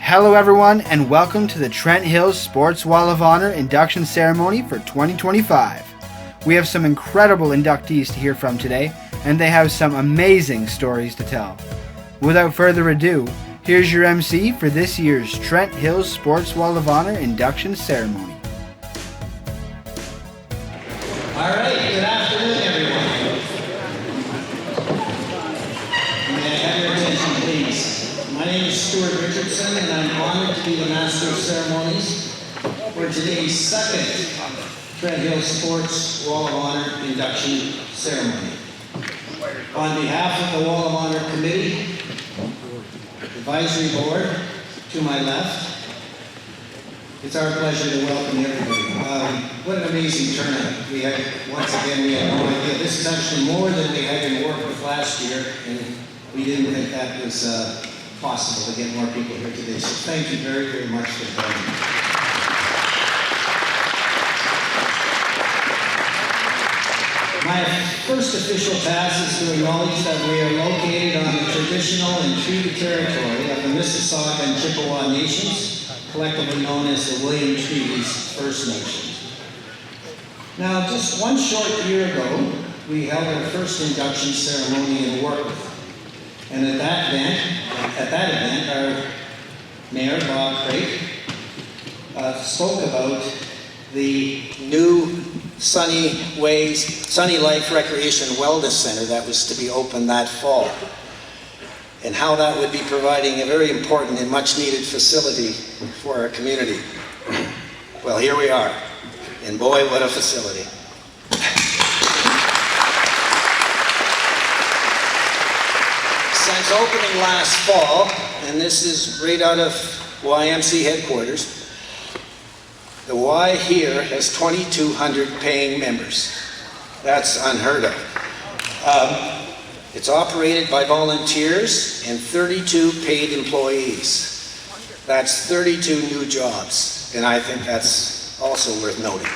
Hello everyone, and welcome to the Trent Hills Sports Wall of Honor induction ceremony for 2025. We have some incredible inductees to hear from today, and they have some amazing stories to tell. Without further ado, here's your MC for this year's Trent Hills Sports Wall of Honor induction ceremony. All right, good afternoon everyone. May I have your attention please? My name is Stuart Richardson and I'm honored to be the Master of Ceremonies for today's second Trent Hills Sports Wall of Honor induction ceremony. On behalf of the Wall of Honor Committee, Advisory Board, to my left, it's our pleasure to welcome everybody. What an amazing turnout. Once again, we had no idea. This is actually more than we had in work with last year, and we didn't think that was possible to get more people here today. So thank you very, very much for coming. My first official task is to acknowledge that we are located on the traditional and treaty territory of the Mississauga and Chippewa Nations, collectively known as the William Treaties First Nations. Now, just one short year ago, we held our first induction ceremony in Warkworth. And at that event, our Mayor, Bob Crate, spoke about the new Sunny Life Recreation Wellness Center that was to be opened that fall, and how that would be providing a very important and much needed facility for our community. Well, here we are, and boy, what a facility. Since opening last fall, and this is right out of YMC headquarters, the Y here has 2,200 paying members. That's unheard of. It's operated by volunteers and 32 paid employees. That's 32 new jobs, and I think that's also worth noting.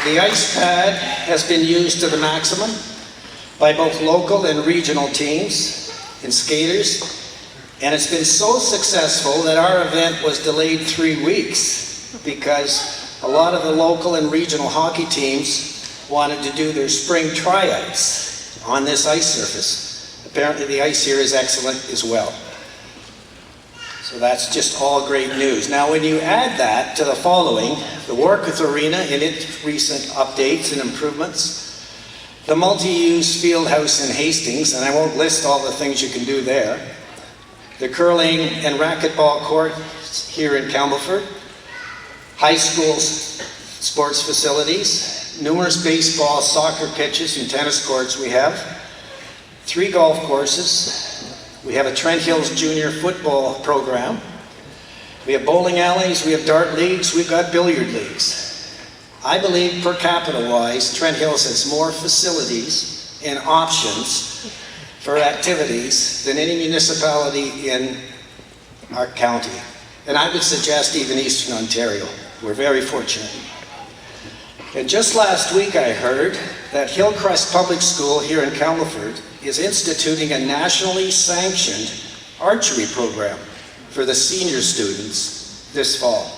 The ice pad has been used to the maximum by both local and regional teams and skaters, and it's been so successful that our event was delayed 3 weeks because a lot of the local and regional hockey teams wanted to do their spring tryouts on this ice surface. Apparently the ice here is excellent as well. So that's just all great news. Now when you add that to the following, the Warkworth Arena in its recent updates and improvements, the multi-use field house in Hastings, and I won't list all the things you can do there, the curling and racquetball court here in Campbellford, high school sports facilities, numerous baseball, soccer pitches and tennis courts we have, 3 golf courses, we have a Trent Hills Junior football program, we have bowling alleys, we have dart leagues, we've got billiard leagues. I believe per capita wise, Trent Hills has more facilities and options for activities than any municipality in our county. And I would suggest even Eastern Ontario. We're very fortunate. And just last week I heard that Hillcrest Public School here in Campbellford is instituting a nationally sanctioned archery program for the senior students this fall.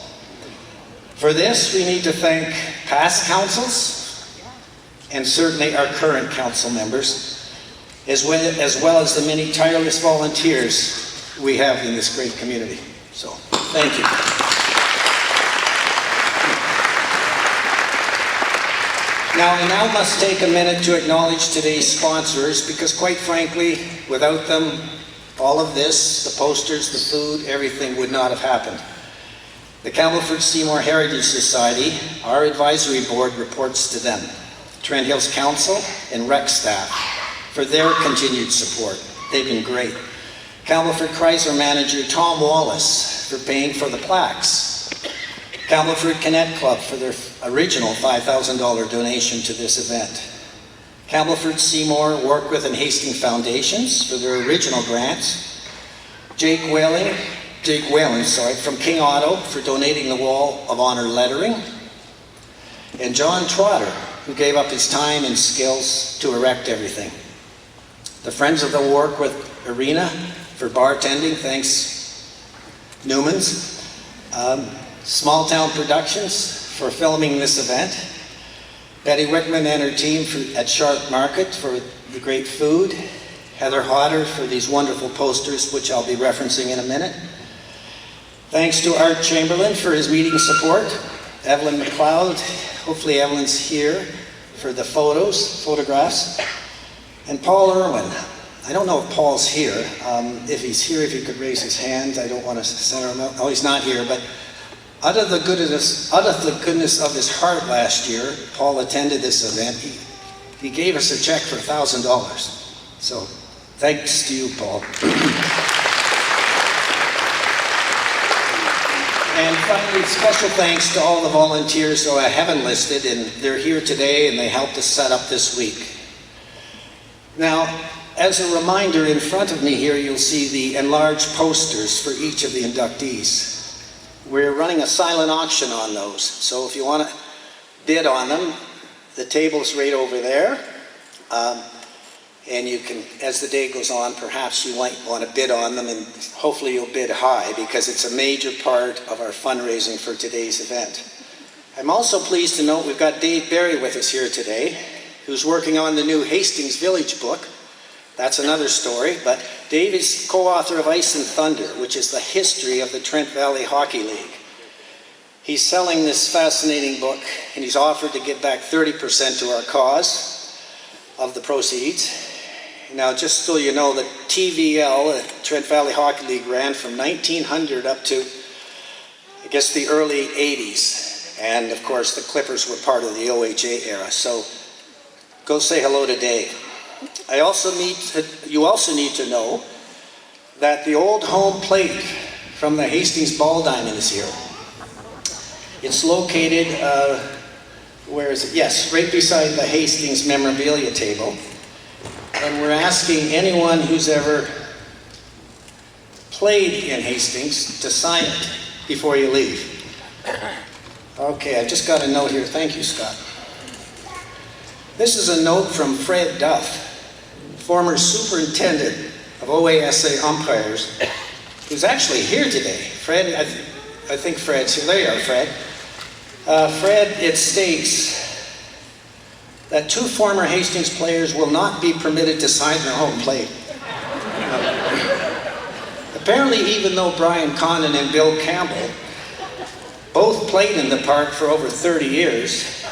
For this, we need to thank past councils and certainly our current council members, as well as the many tireless volunteers we have in this great community. So, thank you. Now, I now must take a minute to acknowledge today's sponsors because quite frankly, without them, all of this, the posters, the food, everything would not have happened. The Campbellford Seymour Heritage Society, our advisory board reports to them. Trent Hills Council and rec staff for their continued support. They've been great. Campbellford Chrysler manager Tom Wallace for paying for the plaques. Campbellford Connect Club for their original $5,000 donation to this event. Campbellford, Seymour, Warkworth and Hastings Foundations for their original grants. Jake Whalen from King Auto for donating the Wall of Honor lettering. And John Trotter, who gave up his time and skills to erect everything. the Friends of the Warkworth Arena for bartending, thanks Newman's, Small Town Productions for filming this event, Betty Wickman and her team at Sharp Market for the great food, Heather Hodder for these wonderful posters, which I'll be referencing in a minute. Thanks to Art Chamberlain for his meeting support, Evelyn McLeod, hopefully Evelyn's here for the photographs, and Paul Irwin. I don't know if Paul's here. If he's here, if he could raise his hand. I don't want to center him out. Oh, he's not here, but out of the goodness of his heart last year, Paul attended this event. He gave us a check for $1,000. So thanks to you, Paul. And finally, special thanks to all the volunteers who I haven't listed, and they're here today and they helped us set up this week. Now, as a reminder, in front of me here, you'll see the enlarged posters for each of the inductees. We're running a silent auction on those, so if you want to bid on them, the table's right over there. And you can, as the day goes on, perhaps you might want to bid on them, and hopefully you'll bid high because it's a major part of our fundraising for today's event. I'm also pleased to note we've got Dave Barry with us here today, who's working on the new Hastings Village book. That's another story, but Dave is co-author of Ice and Thunder, which is the history of the Trent Valley Hockey League. He's selling this fascinating book, and he's offered to give back 30% to our cause of the proceeds. Now, just so you know, the TVL, the Trent Valley Hockey League, ran from 1900 up to, I guess, the early 80s. And of course, the Clippers were part of the OHA era. So go say hello to Dave. You also need to know that the old home plate from the Hastings Ball Diamond is here. It's located, where is it? Yes, right beside the Hastings memorabilia table. And we're asking anyone who's ever played in Hastings to sign it before you leave. Okay, I just got a note here. Thank you, Scott. This is a note from Fred Duff, former superintendent of OASA umpires, who's actually here today. Fred, I think Fred's here. There you are, Fred. Fred, it states that 2 former Hastings players will not be permitted to sign their home plate. Apparently, even though Brian Condon and Bill Campbell both played in the park for over 30 years,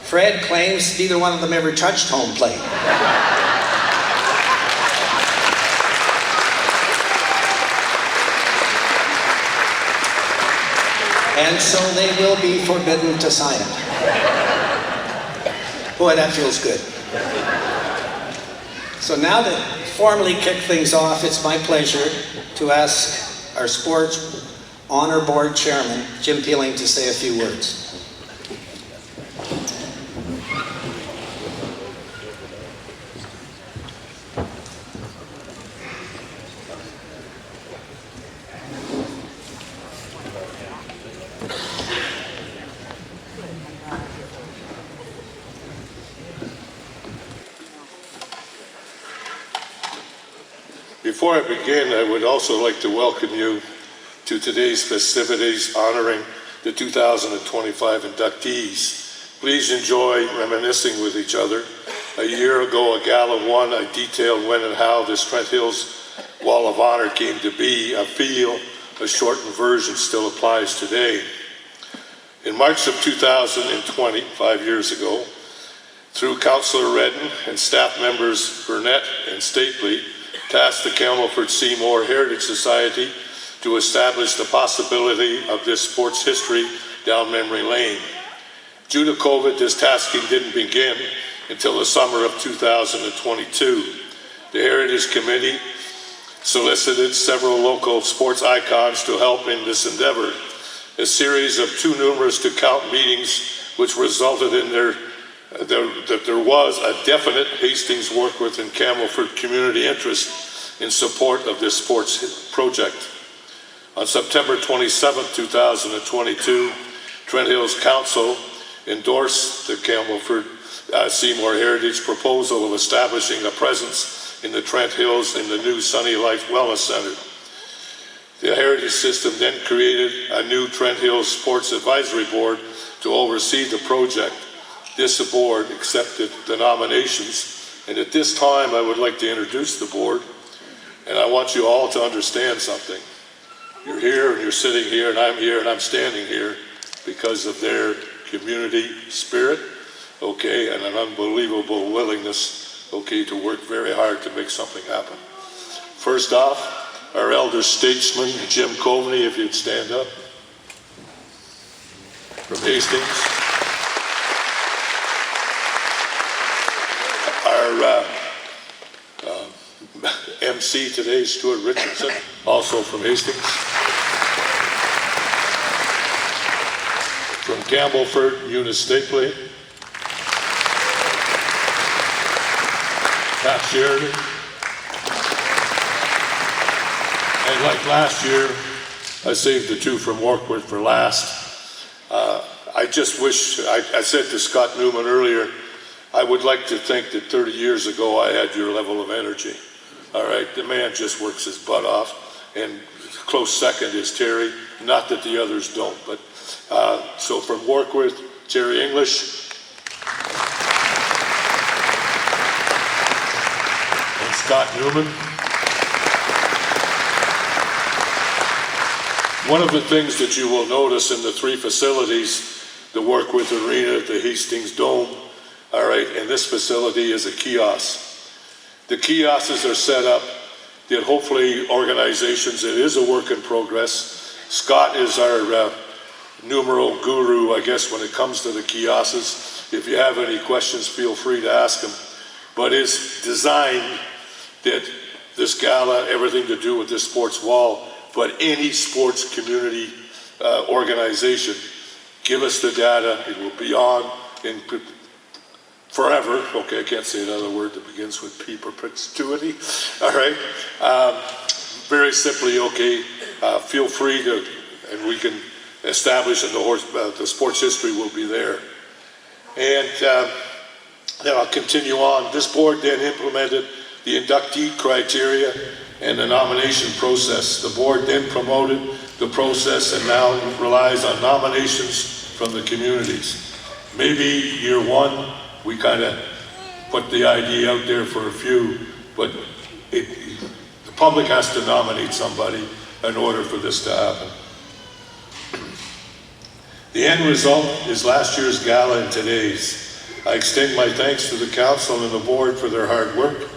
Fred claims neither one of them ever touched home plate. And so they will be forbidden to sign it. Boy, that feels good. So now to formally kick things off, it's my pleasure to ask our Sports Honor Board Chairman, Jim Peeling, to say a few words. Before I begin, I would also like to welcome you to today's festivities honoring the 2025 inductees. Please enjoy reminiscing with each other. A year ago, a gala won. I detailed when and how this Trent Hills Wall of Honor came to be. I feel a shortened version still applies today. In March of 2020, 5 years ago, through Councillor Redden and staff members Burnett and Stapley, tasked the Campbellford Seymour Heritage Society to establish the possibility of this sports history down memory lane. Due to COVID, this tasking didn't begin until the summer of 2022. The Heritage Committee solicited several local sports icons to help in this endeavor. A series of too numerous to count meetings, which resulted in that there was a definite Hastings, Warkworth, and Campbellford community interest in support of this sports project. On September 27, 2022, Trent Hills Council endorsed the Campbellford Seymour Heritage proposal of establishing a presence in the Trent Hills in the new Sunny Life Wellness Center. The Heritage System then created a new Trent Hills Sports Advisory Board to oversee the project. This board accepted the nominations, and at this time I would like to introduce the board, and I want you all to understand something. You're here and you're sitting here and I'm standing here because of their community spirit, okay, and an unbelievable willingness, okay, to work very hard to make something happen. First off, our elder statesman, Jim Coveney, if you'd stand up, from Hastings. Our MC today, Stuart Richardson, also from Hastings. From Campbellford, Eunice Stapley. Pat Sheridan. And like last year, I saved the two from Warkworth for last. I just wish, I said to Scott Newman earlier, I would like to think that 30 years ago I had your level of energy. All right, the man just works his butt off, and close second is Terry. Not that the others don't, but so from Warkworth, Terry English. And Scott Newman. One of the things that you will notice in the three facilities, the Warkworth Arena, the Hastings Dome, all right, and this facility is a kiosk. The kiosks are set up that hopefully organizations, it is a work in progress. Scott is our numero guru, I guess, when it comes to the kiosks. If you have any questions, feel free to ask him. But it's designed that this gala, everything to do with this sports wall, but any sports community organization, give us the data, it will be on in forever. Okay, I can't say another word that begins with P, perpetuity. All right. Very simply, okay, feel free to, and we can establish, and the sports history will be there. And then I'll continue on. This board then implemented the inductee criteria and the nomination process. The board then promoted the process and now relies on nominations from the communities. Maybe year one, we kind of put the idea out there for a few, but the public has to nominate somebody in order for this to happen. The end result is last year's gala and today's. I extend my thanks to the council and the board for their hard work.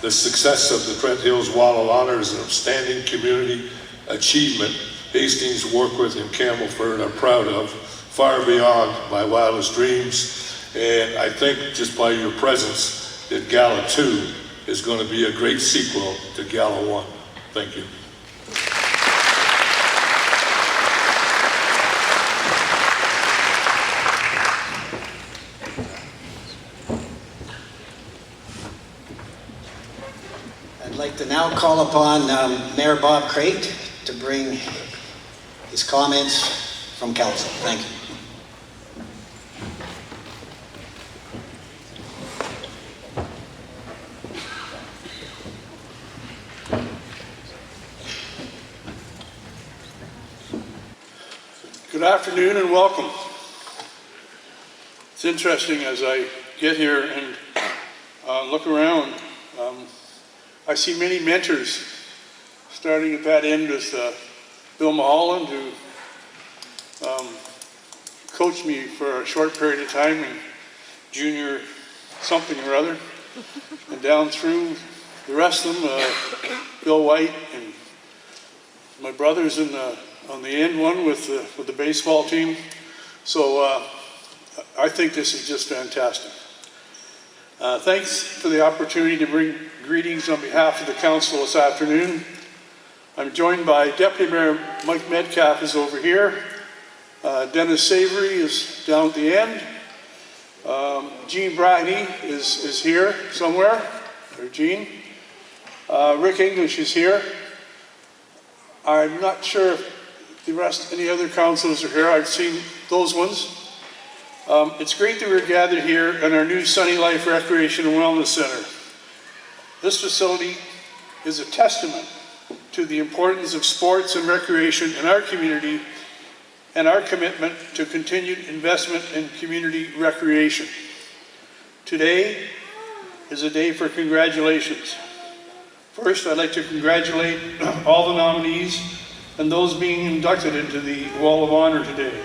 The success of the Trent Hills Wall of Honor is an outstanding community achievement Hastings, Warkworth, and Campbellford are proud of, far beyond my wildest dreams. And I think just by your presence that Gala 2 is going to be a great sequel to Gala 1. Thank you. I'd like to now call upon Mayor Bob Crate to bring his comments from council. Thank you. Good afternoon and welcome. It's interesting as I get here and look around, I see many mentors, starting at that end with Bill Mulholland, who coached me for a short period of time in junior something or other, and down through the rest of them, Bill White and my brothers on the end one with the baseball team. So I think this is just fantastic. Thanks for the opportunity to bring greetings on behalf of the council this afternoon. I'm joined by Deputy Mayor Mike Metcalf is over here. Dennis Savory is down at the end. Gene Bratney is here somewhere, or Gene. Rick English is here. I'm not sure if the rest, any other councillors are here. I've seen those ones. It's great that we're gathered here in our new Sunny Life Recreation and Wellness Center. This facility is a testament to the importance of sports and recreation in our community and our commitment to continued investment in community recreation. Today is a day for congratulations. First, I'd like to congratulate all the nominees and those being inducted into the Wall of Honor today.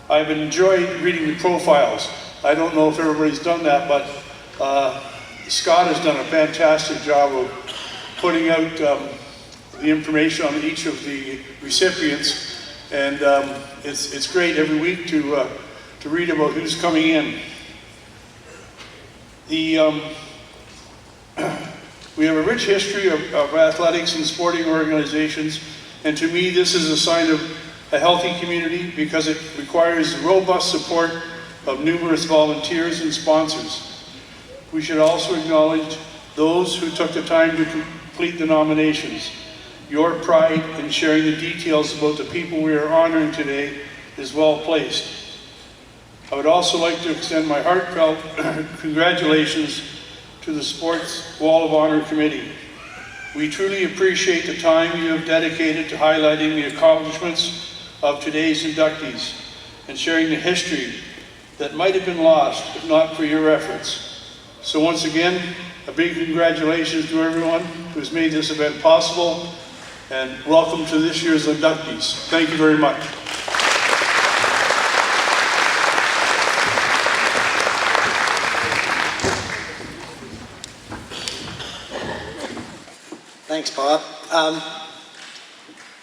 I've enjoyed reading the profiles. I don't know if everybody's done that, but Scott has done a fantastic job of putting out the information on each of the recipients, and it's great every week to read about who's coming in. We have a rich history of athletics and sporting organizations, and to me this is a sign of a healthy community because it requires the robust support of numerous volunteers and sponsors. We should also acknowledge those who took the time to complete the nominations. Your pride in sharing the details about the people we are honoring today is well placed. I would also like to extend my heartfelt congratulations to the Sports Wall of Honor Committee. We truly appreciate the time you have dedicated to highlighting the accomplishments of today's inductees and sharing the history that might have been lost if not for your efforts. So once again, a big congratulations to everyone who's made this event possible, and welcome to this year's inductees. Thank you very much. Thanks, Bob.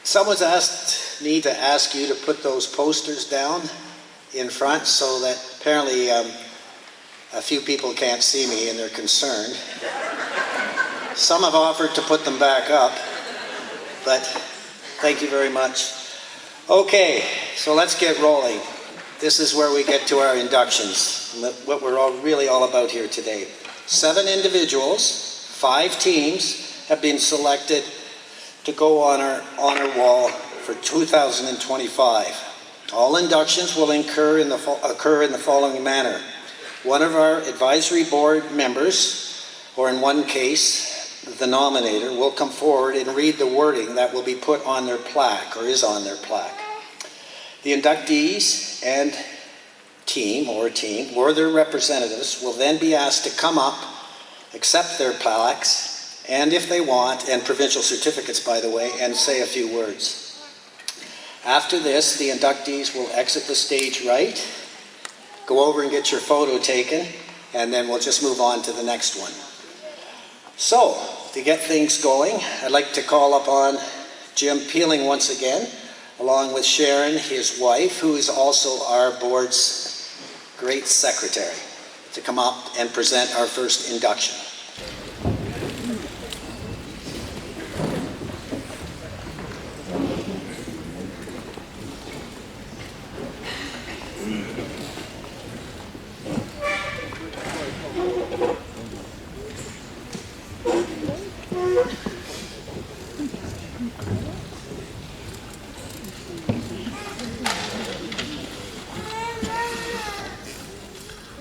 Someone's asked me to ask you to put those posters down in front so that apparently a few people can't see me and they're concerned. Some have offered to put them back up, but thank you very much. Okay, so let's get rolling. This is where we get to our inductions, what we're really all about here today. 7 individuals, 5 teams have been selected to go on our honor wall for 2025. All inductions will occur in the following manner. One of our advisory board members, or in one case, the nominator, will come forward and read the wording that will be put on their plaque, or is on their plaque. The inductees and team, or their representatives, will then be asked to come up, accept their plaques, and if they want, and provincial certificates, by the way, and say a few words. After this, the inductees will exit the stage right, go over and get your photo taken, and then we'll just move on to the next one. So, to get things going, I'd like to call upon Jim Peeling once again, along with Sharon, his wife, who is also our board's great secretary, to come up and present our first induction.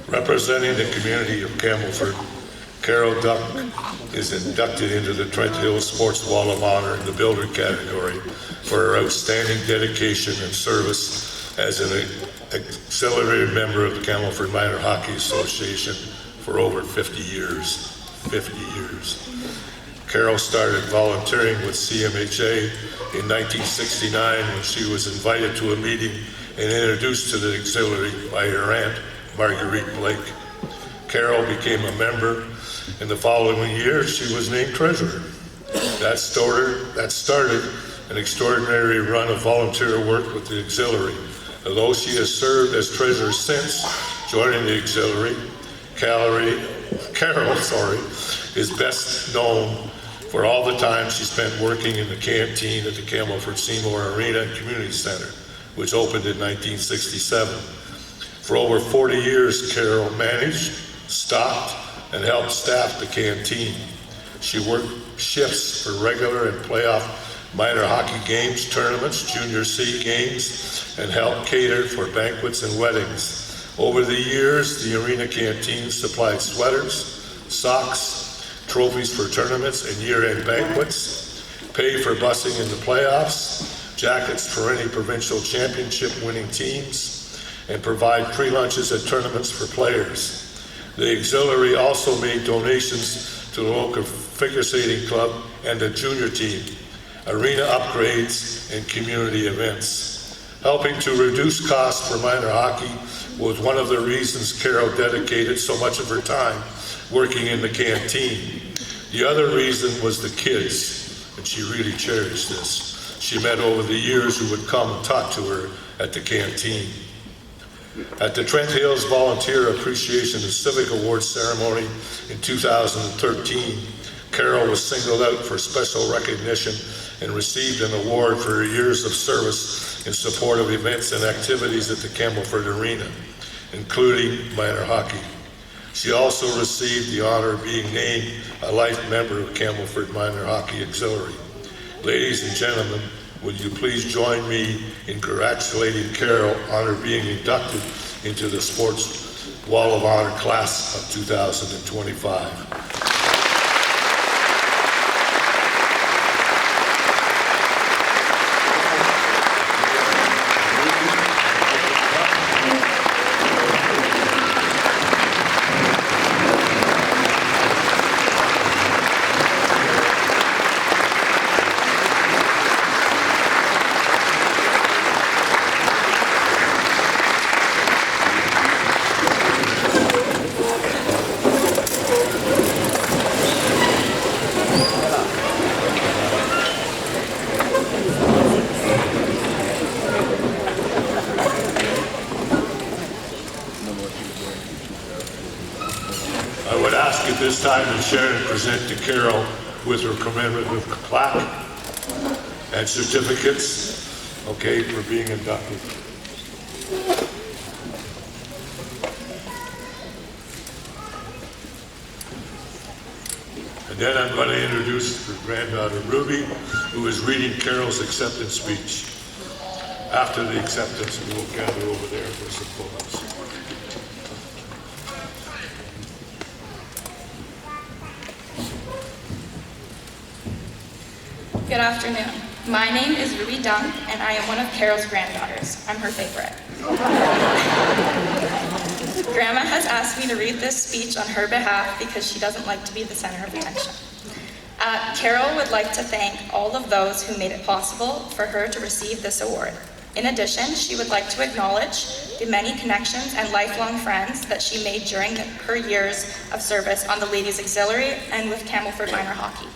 Representing the community of Campbellford, Carol Duck is inducted into the Trent Hills Sports Wall of Honor in the Builder category for her outstanding dedication and service as an auxiliary member of the Campbellford Minor Hockey Association for over 50 years. 50 years. Carol started volunteering with CMHA in 1969 when she was invited to a meeting and introduced to the auxiliary by her aunt, Marguerite Blake. Carol became a member. In the following year, she was named treasurer. That started an extraordinary run of volunteer work with the auxiliary. Although she has served as treasurer since joining the auxiliary, Carol is best known for all the time she spent working in the canteen at the Campbellford Seymour Arena and Community Center, which opened in 1967. For over 40 years, Carol managed, stocked, and helped staff the canteen. She worked shifts for regular and playoff minor hockey games, tournaments, junior C games, and helped cater for banquets and weddings. Over the years, the arena canteen supplied sweaters, socks, trophies for tournaments and year-end banquets, pay for busing in the playoffs, jackets for any provincial championship winning teams, and provide pre-lunches at tournaments for players. The auxiliary also made donations to the local figure skating club and the junior team, arena upgrades, and community events. Helping to reduce costs for minor hockey was one of the reasons Carol dedicated so much of her time working in the canteen. The other reason was the kids, and she really cherished this. She met over the years who would come and talk to her at the canteen. At the Trent Hills Volunteer Appreciation and Civic Awards ceremony in 2013, Carol was singled out for special recognition and received an award for her years of service in support of events and activities at the Campbellford Arena, including minor hockey. She also received the honor of being named a life member of Campbellford Minor Hockey Auxiliary. Ladies and gentlemen, would you please join me in congratulating Carol on her being inducted into the Sports Wall of Honor class of 2025. This time that Sharon present to Carol with her commemorative plaque and certificates, okay, for being inducted. And then I'm going to introduce her granddaughter Ruby, who is reading Carol's acceptance speech. After the acceptance, we'll gather over there for some photos. Good afternoon. My name is Ruby Dunk, and I am one of Carol's granddaughters. I'm her favorite. Grandma has asked me to read this speech on her behalf because she doesn't like to be the center of attention. Carol would like to thank all of those who made it possible for her to receive this award. In addition, she would like to acknowledge the many connections and lifelong friends that she made during her years of service on the Ladies Auxiliary and with Campbellford Minor Hockey.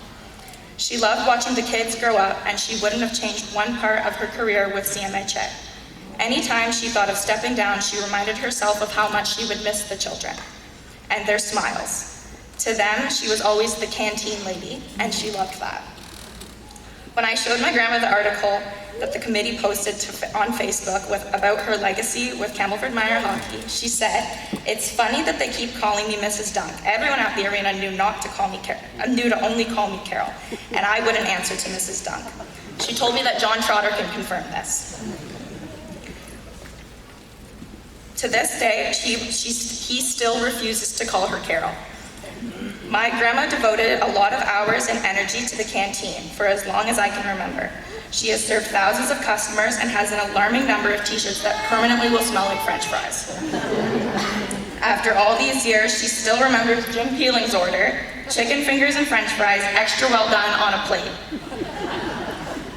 She loved watching the kids grow up, and she wouldn't have changed one part of her career with CMHA. Anytime she thought of stepping down, she reminded herself of how much she would miss the children and their smiles. To them, she was always the canteen lady, and she loved that. When I showed my grandma the article that the committee posted on Facebook about her legacy with Campbellford Minor Hockey, she said, "It's funny that they keep calling me Mrs. Dunk. Everyone at the arena knew to only call me Carol, and I wouldn't answer to Mrs. Dunk." She told me that John Trotter can confirm this. To this day, he still refuses to call her Carol. My grandma devoted a lot of hours and energy to the canteen for as long as I can remember. She has served thousands of customers and has an alarming number of t-shirts that permanently will smell like French fries. After all these years, she still remembers Jim Peeling's order, chicken fingers and French fries, extra well done on a plate.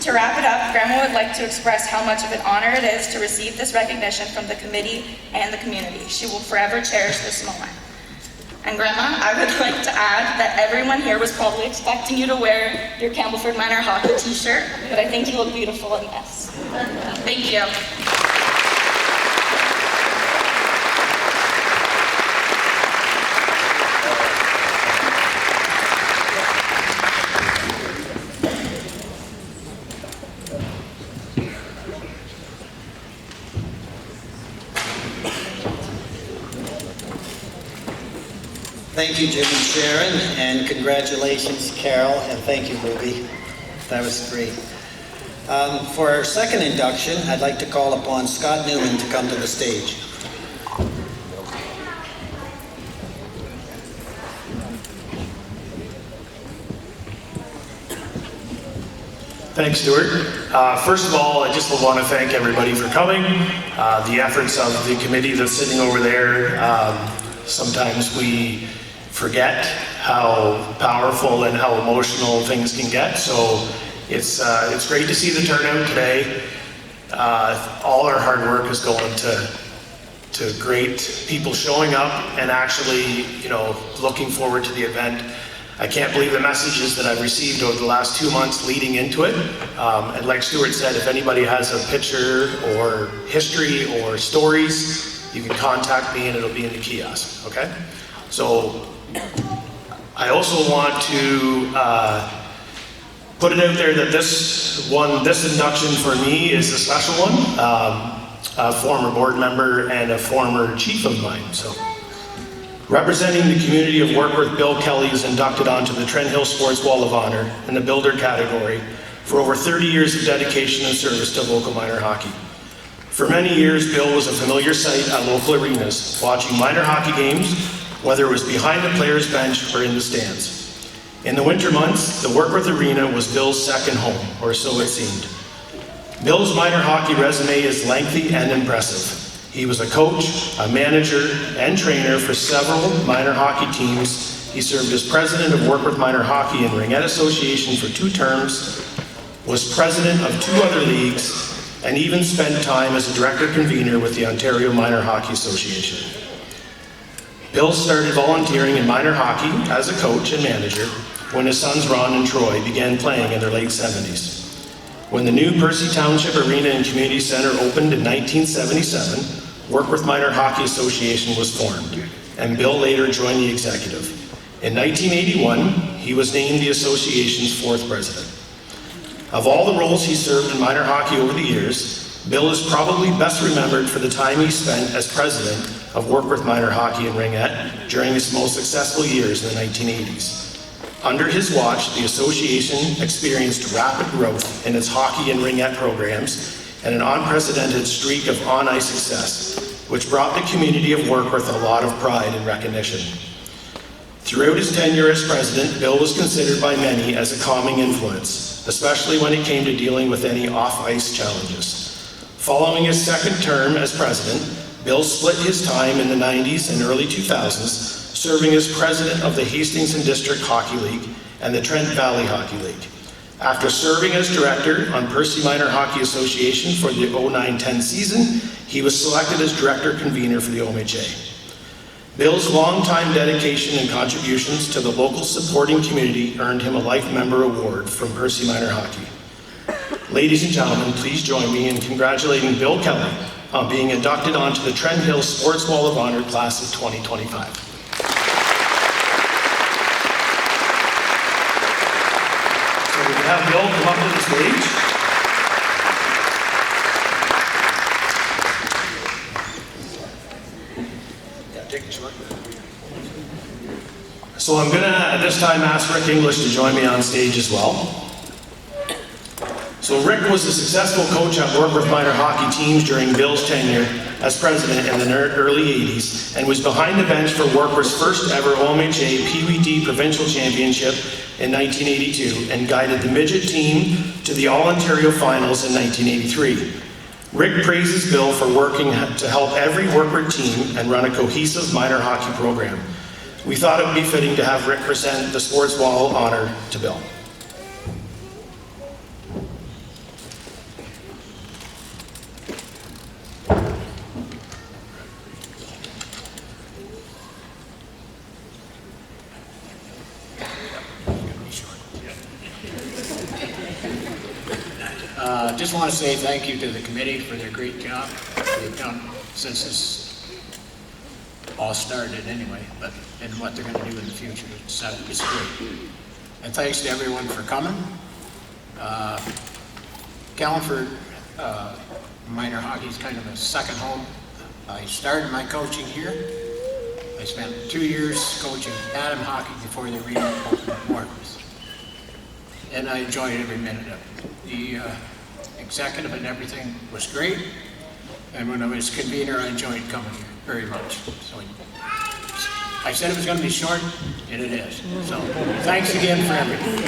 To wrap it up, Grandma would like to express how much of an honor it is to receive this recognition from the committee and the community. She will forever cherish this moment. And Grandma, I would like to add that everyone here was probably expecting you to wear your Campbellford Minor Hockey t-shirt, but I think you look beautiful in this. Thank you. Thank you, Jim and Sharon, and congratulations, Carol, and thank you, Ruby. That was great. For our second induction, I'd like to call upon Scott Newman to come to the stage. Thanks, Stuart. First of all, I just want to thank everybody for coming. The efforts of the committee that's sitting over there, sometimes we forget how powerful and how emotional things can get. So it's great to see the turnout today. All our hard work is going to great people showing up and actually, looking forward to the event. I can't believe the messages that I've received over the last 2 months leading into it. And like Stuart said, if anybody has a picture or history or stories, you can contact me and it'll be in the kiosk, okay? So I also want to put it out there that this induction for me is a special one. A former board member and a former chief of mine. So, representing the community of Warkworth, Bill Kelly is inducted onto the Trent Hill Sports Wall of Honor in the Builder category for over 30 years of dedication and service to local minor hockey. For many years, Bill was a familiar sight at local arenas, watching minor hockey games, whether it was behind the player's bench or in the stands. In the winter months, the Warkworth Arena was Bill's second home, or so it seemed. Bill's minor hockey resume is lengthy and impressive. He was a coach, a manager, and trainer for several minor hockey teams. He served as president of Warkworth Minor Hockey and Ringette Association for 2 terms, was president of 2 other leagues, and even spent time as a director-convener with the Ontario Minor Hockey Association. Bill started volunteering in minor hockey as a coach and manager when his sons Ron and Troy began playing in their late 70s. When the new Percy Township Arena and Community Center opened in 1977, Warkworth Minor Hockey Association was formed, and Bill later joined the executive. In 1981, he was named the association's 4th president. Of all the roles he served in minor hockey over the years, Bill is probably best remembered for the time he spent as president of Warkworth Minor Hockey and Ringette during its most successful years in the 1980s. Under his watch, the association experienced rapid growth in its hockey and ringette programs and an unprecedented streak of on-ice success, which brought the community of Warkworth a lot of pride and recognition. Throughout his tenure as president, Bill was considered by many as a calming influence, especially when it came to dealing with any off-ice challenges. Following his second term as president, Bill split his time in the 90s and early 2000s serving as president of the Hastings and District Hockey League and the Trent Valley Hockey League. After serving as director on Percy Minor Hockey Association for the 09-10 season, he was selected as director-convener for the OMHA. Bill's longtime dedication and contributions to the local supporting community earned him a Life Member Award from Percy Minor Hockey. Ladies and gentlemen, please join me in congratulating Bill Kelly on being inducted onto the Trent Hill Sports Wall of Honor Class of 2025. So we can have Bill come up to the stage. So I'm going to, at this time, ask Rick English to join me on stage as well. So Rick was a successful coach at Warkworth Minor Hockey teams during Bill's tenure as president in the early 80s and was behind the bench for Warkworth's first ever OMHA PWD Provincial Championship in 1982 and guided the midget team to the All-Ontario Finals in 1983. Rick praises Bill for working to help every Warkworth team and run a cohesive minor hockey program. We thought it would be fitting to have Rick present the Sports Wall of Honor to Bill. Just want to say thank you to the committee for their great job they've done since this all started anyway, but and what they're going to do in the future. It's great. And thanks to everyone for coming. Callanford minor hockey is kind of a second home. I started my coaching here. I spent 2 years coaching Adam hockey before the arena opened at Warkworth. And I enjoyed every minute of it. The executive and everything was great. And when I was convener, I enjoyed coming here very much. So I said it was going to be short, and it is. So thanks again for everything.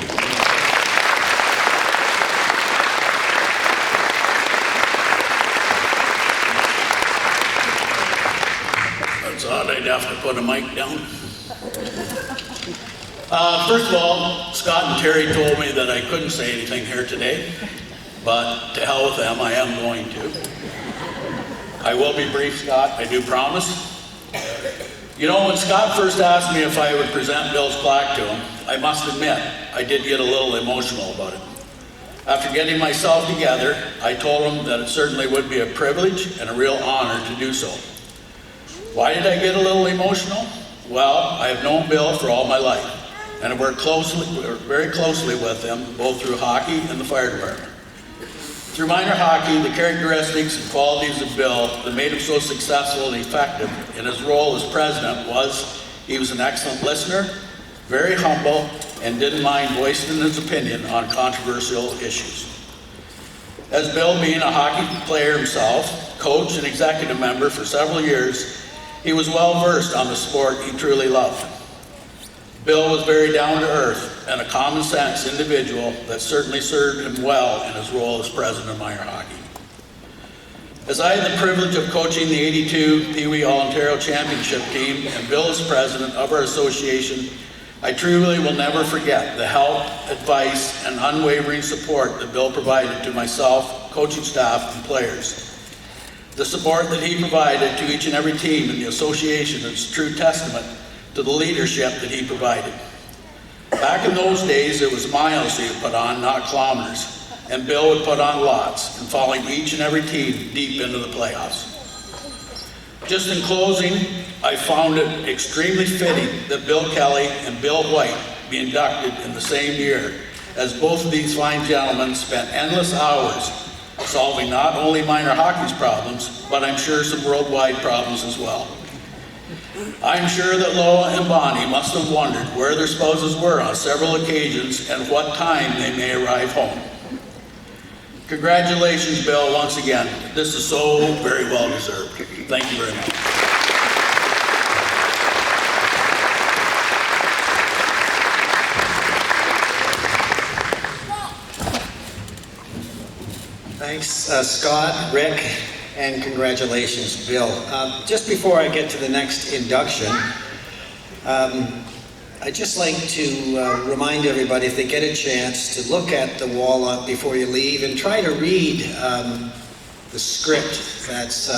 have to put a mic down. First of all, Scott and Terry told me that I couldn't say anything here today, but to hell with them, I am going to. I will be brief, Scott, I do promise. You know, when Scott first asked me if I would present Bill's plaque to him, I must admit, I did get a little emotional about it. After getting myself together, I told him that it certainly would be a privilege and a real honor to do so. Why did I get a little emotional? Well, I have known Bill for all my life, and I worked very closely with him, both through hockey and the fire department. Through minor hockey, the characteristics and qualities of Bill that made him so successful and effective in his role as president was he was an excellent listener, very humble, and didn't mind voicing his opinion on controversial issues. As Bill being a hockey player himself, coach and executive member for several years, he was well versed on the sport he truly loved. Bill was very down to earth and a common sense individual that certainly served him well in his role as president of minor hockey. As I had the privilege of coaching the 82 Pee Wee All-Ontario Championship team and Bill as president of our association, I truly will never forget the help, advice, and unwavering support that Bill provided to myself, coaching staff, and players. The support that he provided to each and every team in the association is a true testament to the leadership that he provided. Back in those days, it was miles he would put on, not kilometers, and Bill would put on lots, and following each and every team deep into the playoffs. Just in closing, I found it extremely fitting that Bill Kelly and Bill White be inducted in the same year, as both of these fine gentlemen spent endless hours solving not only minor hockey's problems, but I'm sure some worldwide problems as well. I'm sure that Loa and Bonnie must have wondered where their spouses were on several occasions and what time they may arrive home. Congratulations, Bill, once again. This is so very well deserved. Thank you very much. Thanks, Scott, Rick, and congratulations, Bill. Just before I get to the next induction, I'd just like to remind everybody, if they get a chance, to look at the wall up before you leave and try to read the script that's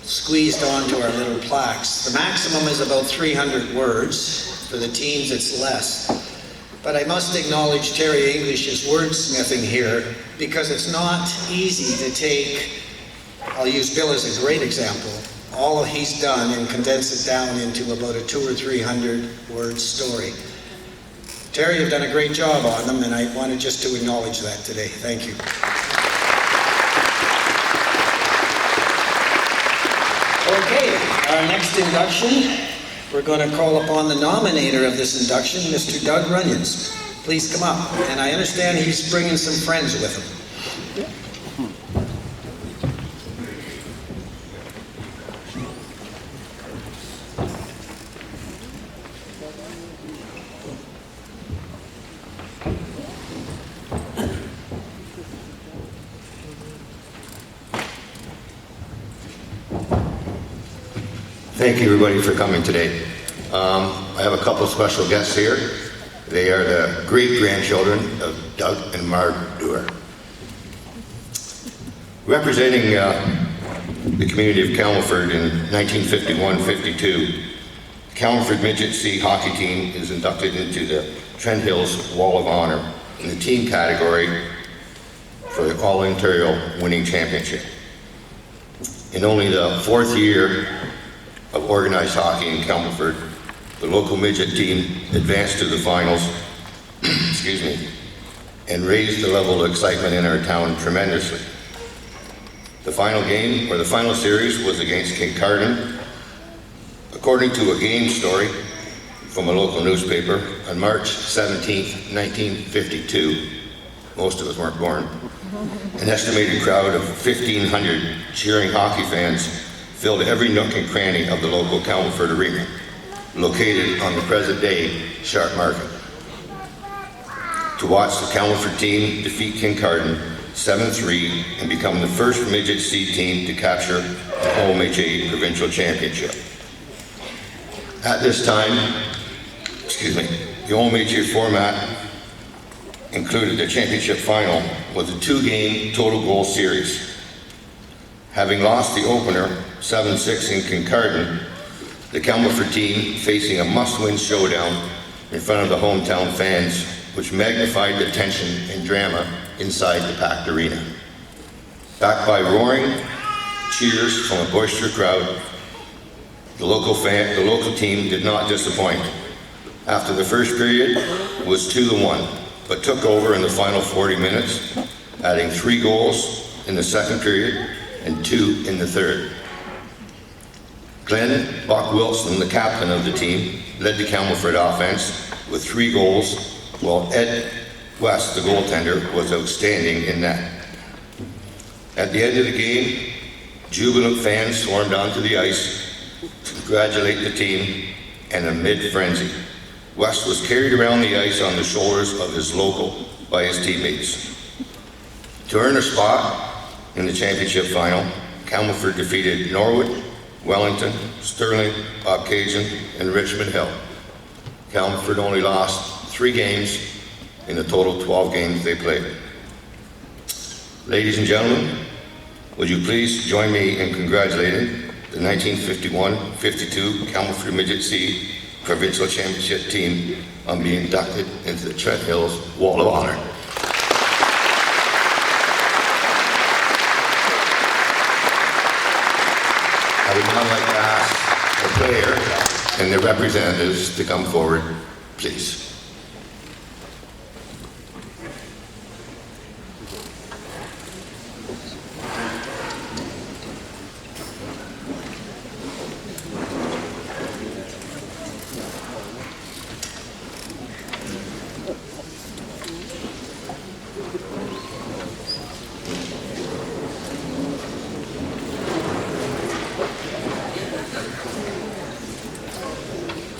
squeezed onto our little plaques. The maximum is about 300 words. For the teams, it's less. But I must acknowledge Terry English's wordsmithing here, because it's not easy to take, I'll use Bill as a great example, all he's done and condense it down into about a 200 or 300 word story. Terry, you've done a great job on them, and I wanted just to acknowledge that today. Thank you. Okay, our next induction, we're going to call upon the nominator of this induction, Mr. Doug Runyons. Please come up. And I understand he's bringing some friends with him. Thank you, everybody, for coming today. I have a couple special guests here. They are the great-grandchildren of Doug and Marg Dewar. Representing the community of Camelford in 1951-52, the Camelford Midget C hockey team is inducted into the Trent Hills Wall of Honor in the team category for the All-Ontario Winning Championship. In only the fourth year of organized hockey in Camelford, the local midget team advanced to the finals, excuse me, and raised the level of excitement in our town tremendously. The final game, or the final series, was against Kincardine. According to a game story from a local newspaper, on March 17th, 1952, most of us weren't born, an estimated crowd of 1,500 cheering hockey fans filled every nook and cranny of the local Camelford Arena, located on the present-day Sharp Market, to watch the Camelford team defeat Kincardine 7-3 and become the first Midget C team to capture the home HA provincial championship. At this time, the old major format included the championship final with a 2-game total goal series. Having lost the opener 7-6 in Kincardine, the Campbellford team facing a must-win showdown in front of the hometown fans, which magnified the tension and drama inside the packed arena. Backed by roaring cheers from a boisterous crowd, the local team did not disappoint. After the first period was 2-1, but took over in the final 40 minutes, adding 3 goals in the second period and 2 in the third. Glenn Buck Wilson, the captain of the team, led the Campbellford offense with 3 goals, while Ed West, the goaltender, was outstanding in net. At the end of the game, jubilant fans swarmed onto the ice to congratulate the team, and amid frenzy, West was carried around the ice on the shoulders of his local by his teammates. To earn a spot in the championship final, Campbellford defeated Norwood, Wellington, Stirling, Occasion, and Richmond Hill. Campbellford only lost 3 games in the total 12 games they played. Ladies and gentlemen, would you please join me in congratulating the 1951-52 Campbellford Midget C Provincial Championship team on being inducted into the Trent Hills Wall of Honor. I would now like to ask the player and the representatives to come forward, please.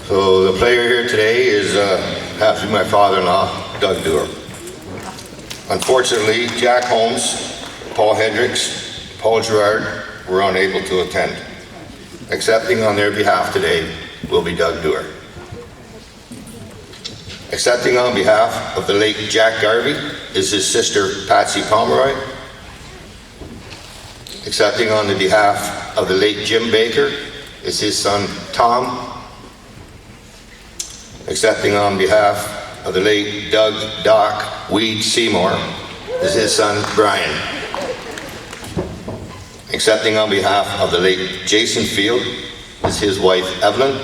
So the player here today is happens to be my father-in-law, Doug Dewar. Unfortunately, Jack Holmes, Paul Hendricks, Paul Gerard were unable to attend. Accepting on their behalf today will be Doug Dewar. Accepting on behalf of the late Jack Garvey is his sister Patsy Pomeroy. Accepting on the behalf of the late Jim Baker is his son Tom. Accepting on behalf of the late Doc Weed Seymour is his son Brian. Accepting on behalf of the late Jason Field is his wife Evelyn.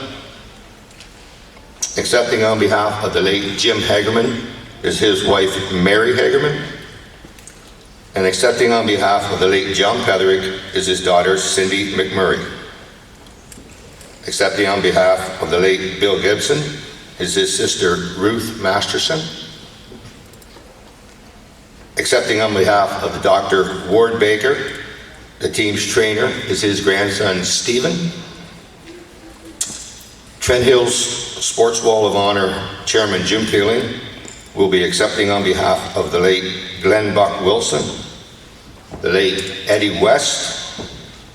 Accepting on behalf of the late Jim Hagerman is his wife Mary Hagerman. And accepting on behalf of the late John Petherick is his daughter Cindy McMurray. Accepting on behalf of the late Bill Gibson is his sister Ruth Masterson. Accepting on behalf of the Dr. Ward Baker, the team's trainer, is his grandson Stephen. Trent Hills Sports Wall of Honor Chairman Jim Peeling will be accepting on behalf of the late Glenn Buck Wilson, the late Eddie West,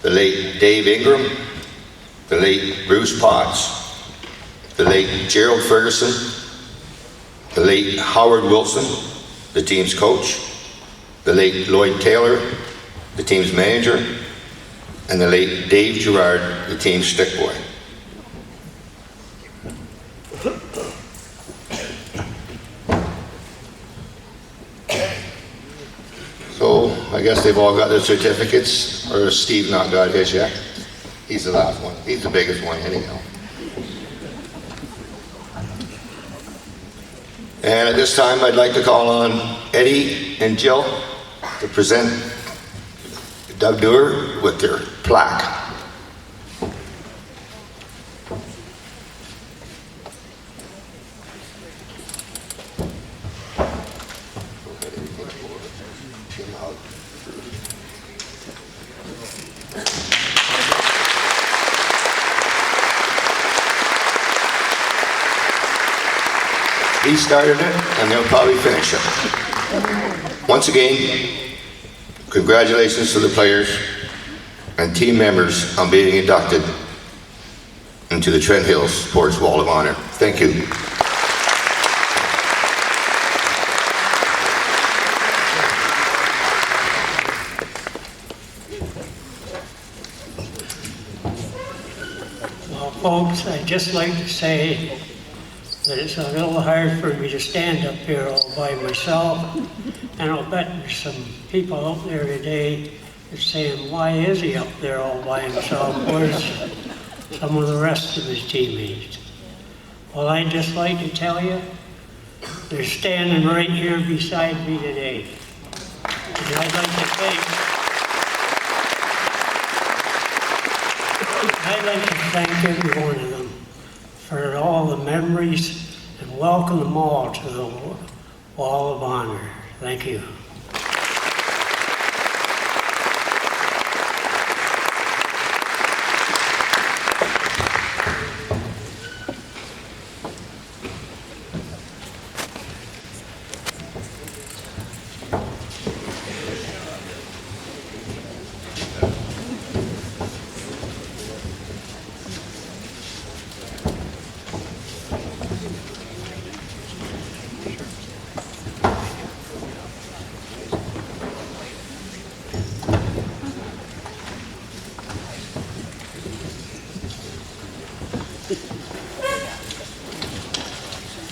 the late Dave Ingram, the late Bruce Potts, the late Gerald Ferguson, the late Howard Wilson, the team's coach, the late Lloyd Taylor, the team's manager, and the late Dave Gerard, the team's stick boy. So I guess they've all got their certificates, or has Steve not got his yet? He's the last one. He's the biggest one anyhow. And at this time, I'd like to call on Eddie and Jill to present Doug Dewar with their plaque. He started it, and they'll probably finish it. Once again, congratulations to the players and team members on being inducted into the Trent Hills Sports Wall of Honor. Thank you. Well, folks, I'd just like to say that it's a little hard for me to stand up here all by myself, and I'll bet there's some people out there today that's saying, why is he up there all by himself? Where's some of the rest of his teammates? Well, I'd just like to tell you, they're standing right here beside me today. And I'd like to thank every one of them for all the memories and welcome them all to the Wall of Honor. Thank you.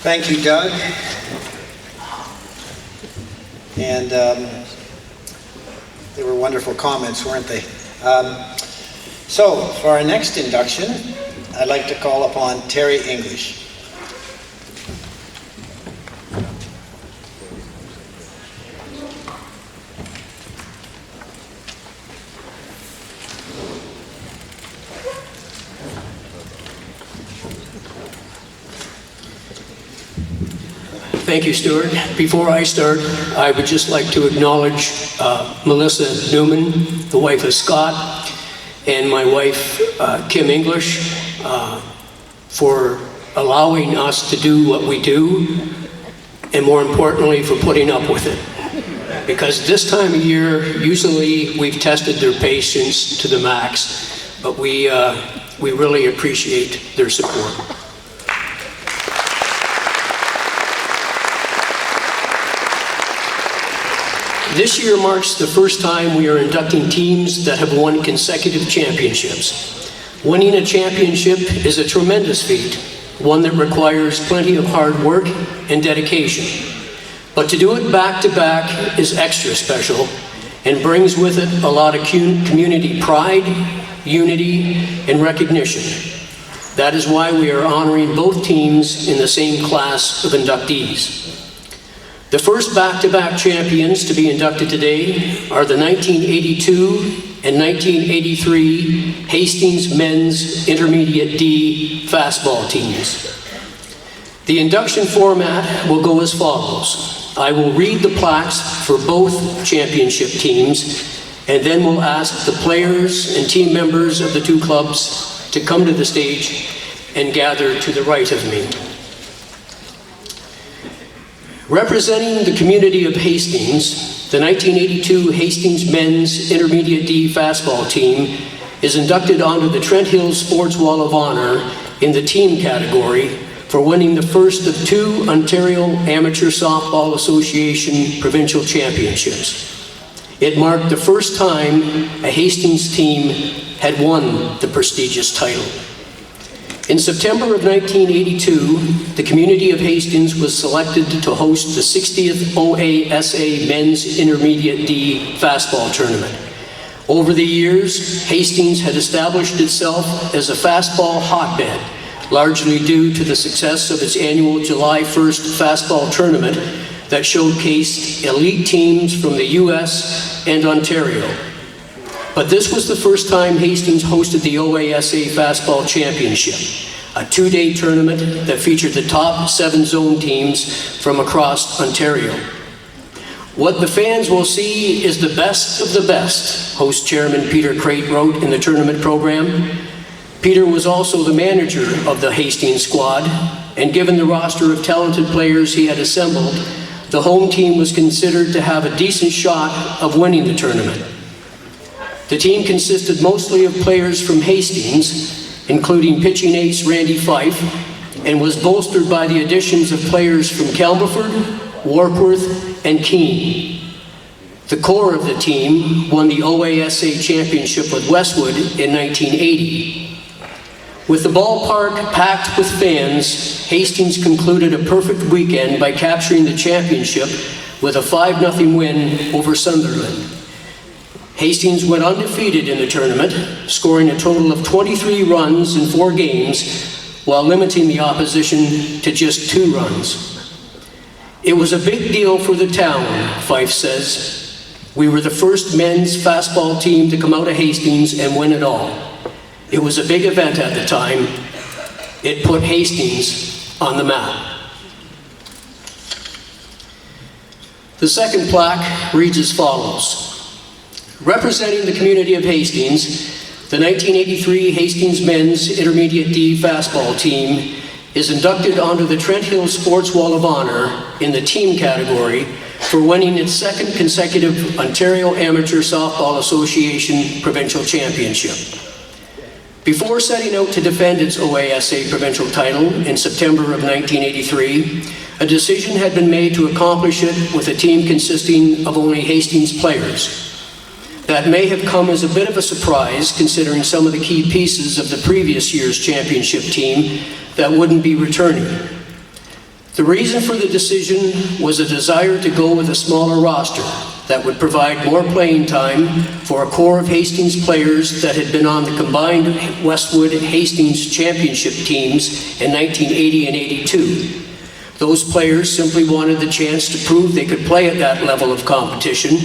Thank you, Doug. And they were wonderful comments, weren't they? So, for our next induction, I'd like to call upon Terry English. Thank you, Stuart. Before I start, I would just like to acknowledge Melissa Newman, the wife of Scott, and my wife, Kim English, for allowing us to do what we do, and more importantly, for putting up with it. Because this time of year, usually we've tested their patience to the max, but we really appreciate their support. This year marks the first time we are inducting teams that have won consecutive championships. Winning a championship is a tremendous feat, one that requires plenty of hard work and dedication. But to do it back-to-back is extra special and brings with it a lot of community pride, unity, and recognition. That is why we are honoring both teams in the same class of inductees. The first back-to-back champions to be inducted today are the 1982 and 1983 Hastings Men's Intermediate D fastball teams. The induction format will go as follows. I will read the plaques for both championship teams, and then we'll ask the players and team members of the two clubs to come to the stage and gather to the right of me. Representing the community of Hastings, the 1982 Hastings Men's Intermediate D fastball team is inducted onto the Trent Hills Sports Wall of Honor in the team category for winning the first of two Ontario Amateur Softball Association provincial championships. It marked the first time a Hastings team had won the prestigious title. In September of 1982, the community of Hastings was selected to host the 60th OASA Men's Intermediate D Fastball Tournament. Over the years, Hastings had established itself as a fastball hotbed, largely due to the success of its annual July 1st Fastball Tournament that showcased elite teams from the US and Ontario. But this was the first time Hastings hosted the OASA Fastball Championship, a two-day tournament that featured the top 7 zone teams from across Ontario. What the fans will see is the best of the best, host chairman Peter Crate wrote in the tournament program. Peter was also the manager of the Hastings squad, and given the roster of talented players he had assembled, the home team was considered to have a decent shot of winning the tournament. The team consisted mostly of players from Hastings, including pitching ace Randy Fife, and was bolstered by the additions of players from Campbellford, Warkworth, and Keene. The core of the team won the OASA championship with Westwood in 1980. With the ballpark packed with fans, Hastings concluded a perfect weekend by capturing the championship with a 5-0 win over Sunderland. Hastings went undefeated in the tournament, scoring a total of 23 runs in 4 games, while limiting the opposition to just 2 runs. It was a big deal for the town, Fife says. We were the first men's fastball team to come out of Hastings and win it all. It was a big event at the time. It put Hastings on the map. The second plaque reads as follows. Representing the community of Hastings, the 1983 Hastings Men's Intermediate D Fastball Team is inducted onto the Trent Hills Sports Wall of Honor in the team category for winning its 2nd consecutive Ontario Amateur Softball Association Provincial Championship. Before setting out to defend its OASA provincial title in September of 1983, a decision had been made to accomplish it with a team consisting of only Hastings players. That may have come as a bit of a surprise considering some of the key pieces of the previous year's championship team that wouldn't be returning. The reason for the decision was a desire to go with a smaller roster that would provide more playing time for a core of Hastings players that had been on the combined Westwood and Hastings championship teams in 1980 and 82. Those players simply wanted the chance to prove they could play at that level of competition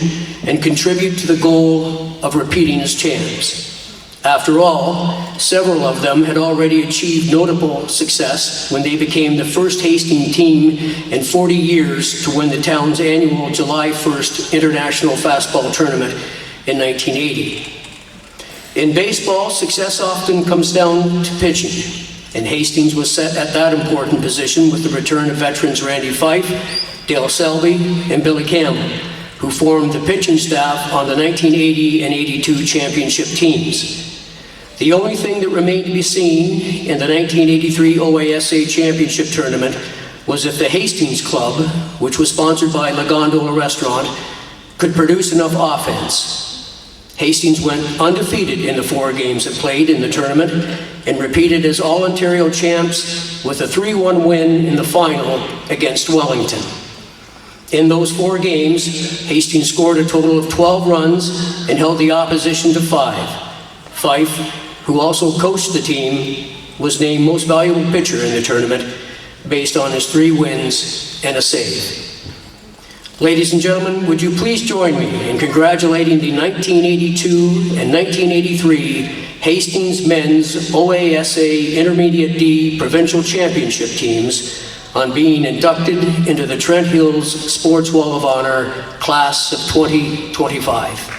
and contribute to the goal of repeating as champs. After all, several of them had already achieved notable success when they became the first Hastings team in 40 years to win the town's annual July 1st International Fastball Tournament in 1980. In baseball, success often comes down to pitching, and Hastings was set at that important position with the return of veterans Randy Fife, Dale Selby, and Billy Campbell, who formed the pitching staff on the 1980 and 82 championship teams. The only thing that remained to be seen in the 1983 OASA Championship Tournament was if the Hastings Club, which was sponsored by La Gondola Restaurant, could produce enough offense. Hastings went undefeated in the 4 games it played in the tournament and repeated as All-Ontario champs with a 3-1 win in the final against Wellington. In those 4 games, Hastings scored a total of 12 runs and held the opposition to 5. Fife, who also coached the team, was named most valuable pitcher in the tournament based on his 3 wins and a save. Ladies and gentlemen, would you please join me in congratulating the 1982 and 1983 Hastings Men's OASA Intermediate D Provincial Championship teams on being inducted into the Trent Hills Sports Wall of Honor Class of 2025.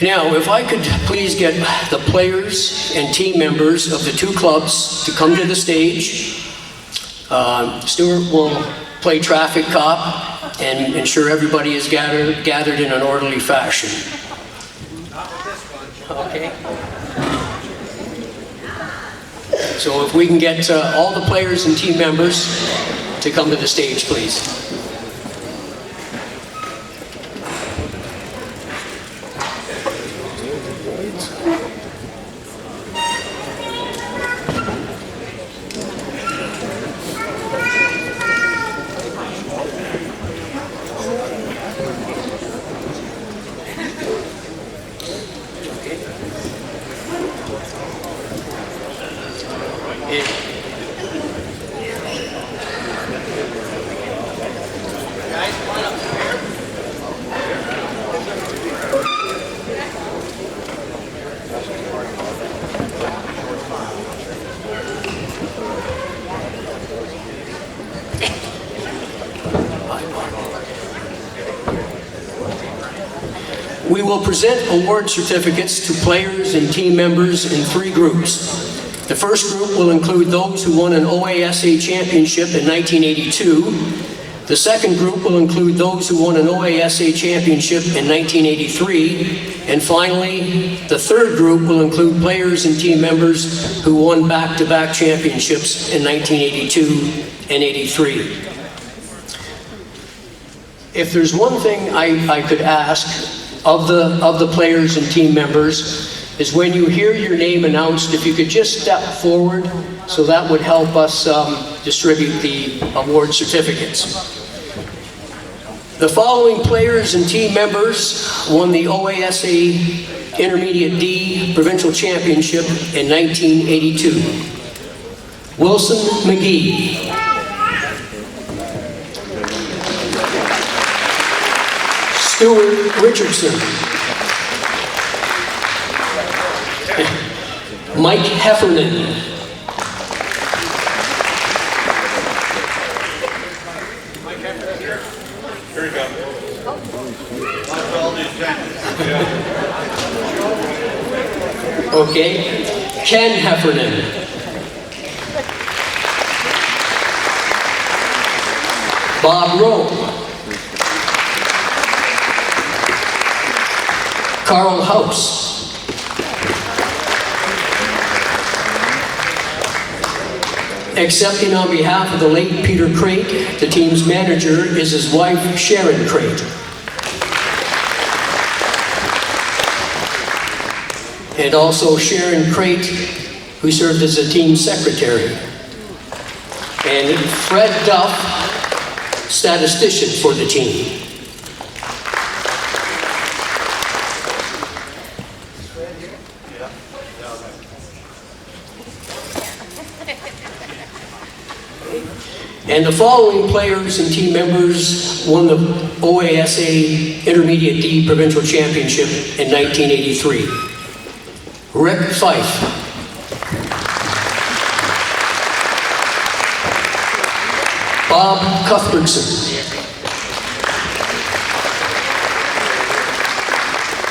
Now, if I could please get the players and team members of the 2 clubs to come to the stage. Stuart will play traffic cop and ensure everybody is gathered in an orderly fashion. Okay. So if we can get all the players and team members to come to the stage, please. We will present award certificates to players and team members in 3 groups. The first group will include those who won an OASA championship in 1982. The second group will include those who won an OASA championship in 1983. And finally, the third group will include players and team members who won back-to-back championships in 1982 and 83. If there's one thing I could ask of the players and team members is when you hear your name announced, if you could just step forward, so that would help us distribute the award certificates. The following players and team members won the OASA Intermediate D Provincial Championship in 1982. Wilson McGee. Stuart Richardson. Mike Heffernan. Okay. Ken Heffernan. Bob Rowe. Carl House. Accepting on behalf of the late Peter Crate, the team's manager, is his wife, Sharon Crate. And also Sharon Crate, who served as the team secretary. And Fred Duff, statistician for the team. And the following players and team members won the OASA Intermediate D Provincial Championship in 1983. Rick Fife. Bob Cuthbertson.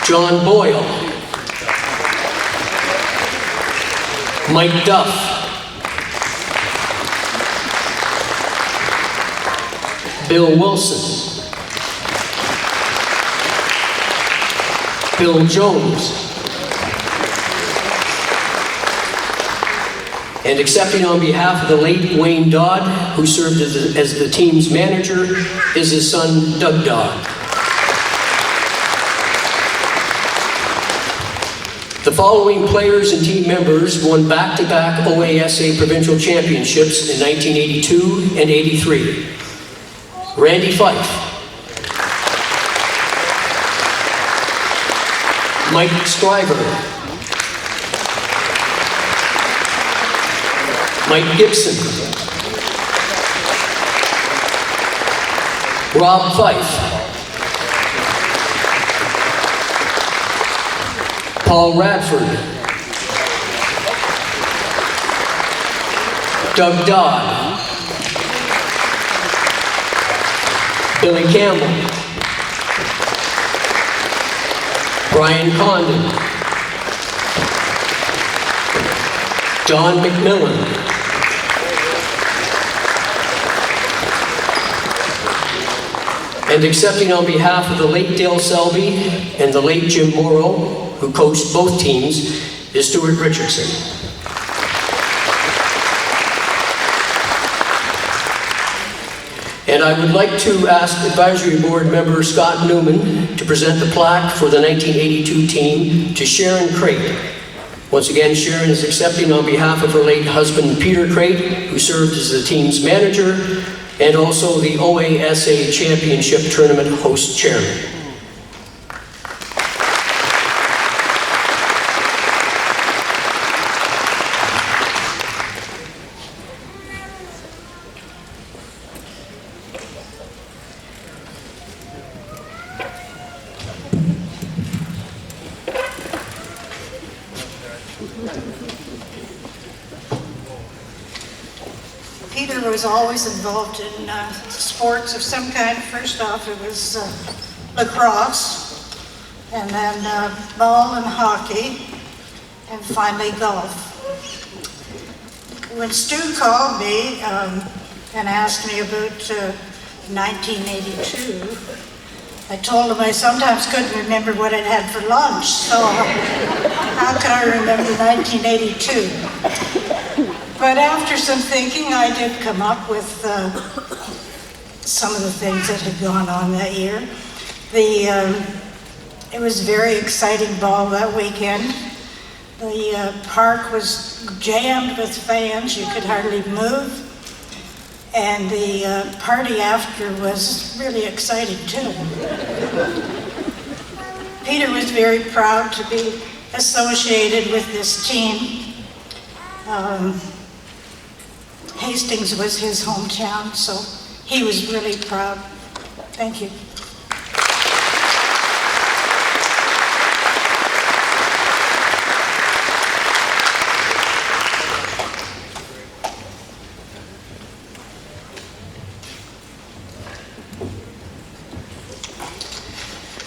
John Boyle. Mike Duff. Bill Wilson. Bill Jones. And accepting on behalf of the late Wayne Dodd, who served as the team's manager, is his son, Doug Dodd. The following players and team members won back-to-back OASA provincial championships in 1982 and 83. Randy Fife. Mike Scriver. Mike Gibson. Rob Fife. Paul Radford. Doug Dodd. Billy Campbell. Brian Condon. Don McMillan. And accepting on behalf of the late Dale Selby and the late Jim Morrow, who coached both teams, is Stuart Richardson. And I would like to ask Advisory Board member Scott Newman to present the plaque for the 1982 team to Sharon Crate. Once again, Sharon is accepting on behalf of her late husband, Peter Crate, who served as the team's manager, and also the OASA Championship Tournament host chairman. Peter was always involved in sports of some kind. First off, it was lacrosse, and then ball and hockey, and finally golf. When Stu called me and asked me about 1982. I told him I sometimes couldn't remember what I'd had for lunch, so how could I remember 1982? But after some thinking, I did come up with some of the things that had gone on that year. It was a very exciting ball that weekend. The park was jammed with fans. You could hardly move. And the party after was really exciting too. Peter was very proud to be associated with this team. Hastings was his hometown, so he was really proud. Thank you.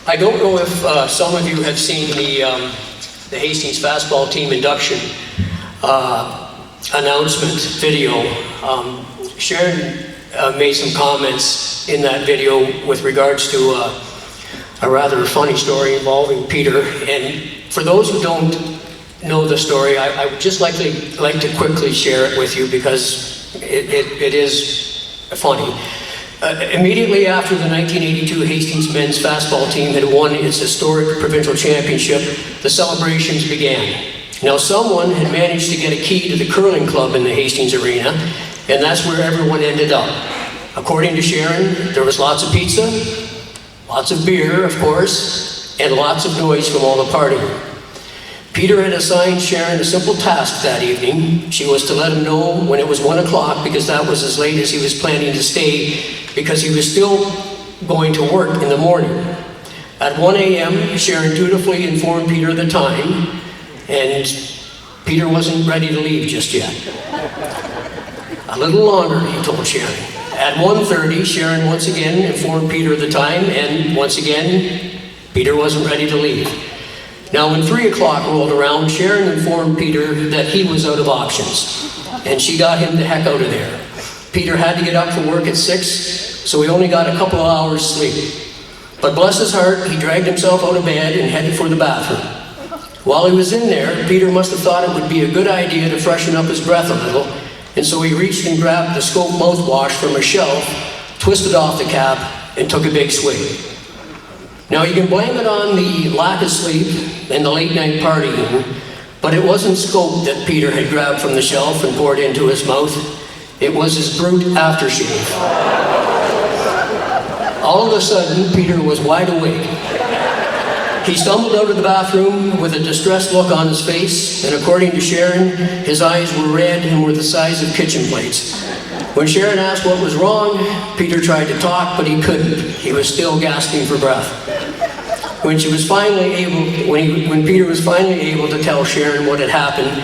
I don't know if some of you have seen the Hastings fastball team induction announcement video. Sharon made some comments in that video with regards to a rather funny story involving Peter. And for those who don't know the story, I would just like to quickly share it with you because it is funny. Immediately after the 1982 Hastings men's fastball team had won its historic provincial championship, the celebrations began. Now, someone had managed to get a key to the curling club in the Hastings arena, and that's where everyone ended up. According to Sharon, there was lots of pizza, lots of beer, of course, and lots of noise from all the partying. Peter had assigned Sharon a simple task that evening. She was to let him know when it was 1 o'clock because that was as late as he was planning to stay because he was still going to work in the morning. At 1 a.m., Sharon dutifully informed Peter the time, and Peter wasn't ready to leave just yet. A little longer, he told Sharon. At 1:30, Sharon once again informed Peter the time, and once again, Peter wasn't ready to leave. Now, when 3 o'clock rolled around, Sharon informed Peter that he was out of options, and she got him the heck out of there. Peter had to get up for work at 6, so he only got a couple of hours sleep. But bless his heart, he dragged himself out of bed and headed for the bathroom. While he was in there, Peter must have thought it would be a good idea to freshen up his breath a little, and so he reached and grabbed the Scope mouthwash from a shelf, twisted off the cap, and took a big swig. Now, you can blame it on the lack of sleep and the late night partying, but it wasn't Scope that Peter had grabbed from the shelf and poured into his mouth. It was his Brute aftershave. All of a sudden, Peter was wide awake. He stumbled out of the bathroom with a distressed look on his face, and according to Sharon, his eyes were red and were the size of kitchen plates. When Sharon asked what was wrong, Peter tried to talk, but he couldn't. He was still gasping for breath. When Peter was finally able to tell Sharon what had happened,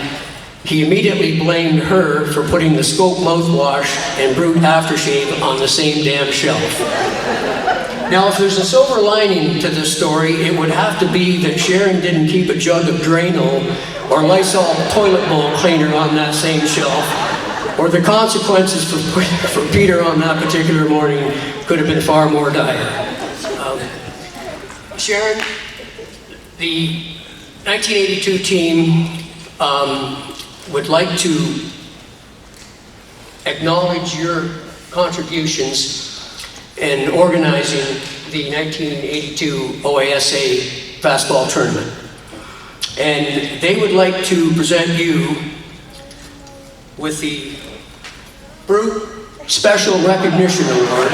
he immediately blamed her for putting the Scope mouthwash and Brute aftershave on the same damn shelf. Now, if there's a silver lining to this story, it would have to be that Sharon didn't keep a jug of Drano or Lysol toilet bowl cleaner on that same shelf, or the consequences for Peter on that particular morning could have been far more dire. Sharon, the 1982 team would like to acknowledge your contributions in organizing the 1982 OASA fastball tournament. And they would like to present you with the Brute Special Recognition Award.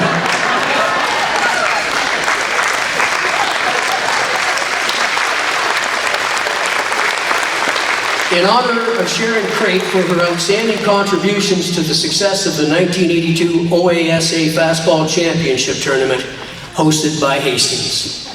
In honor of Sharon Crate for her outstanding contributions to the success of the 1982 OASA Fastball Championship Tournament hosted by Hastings.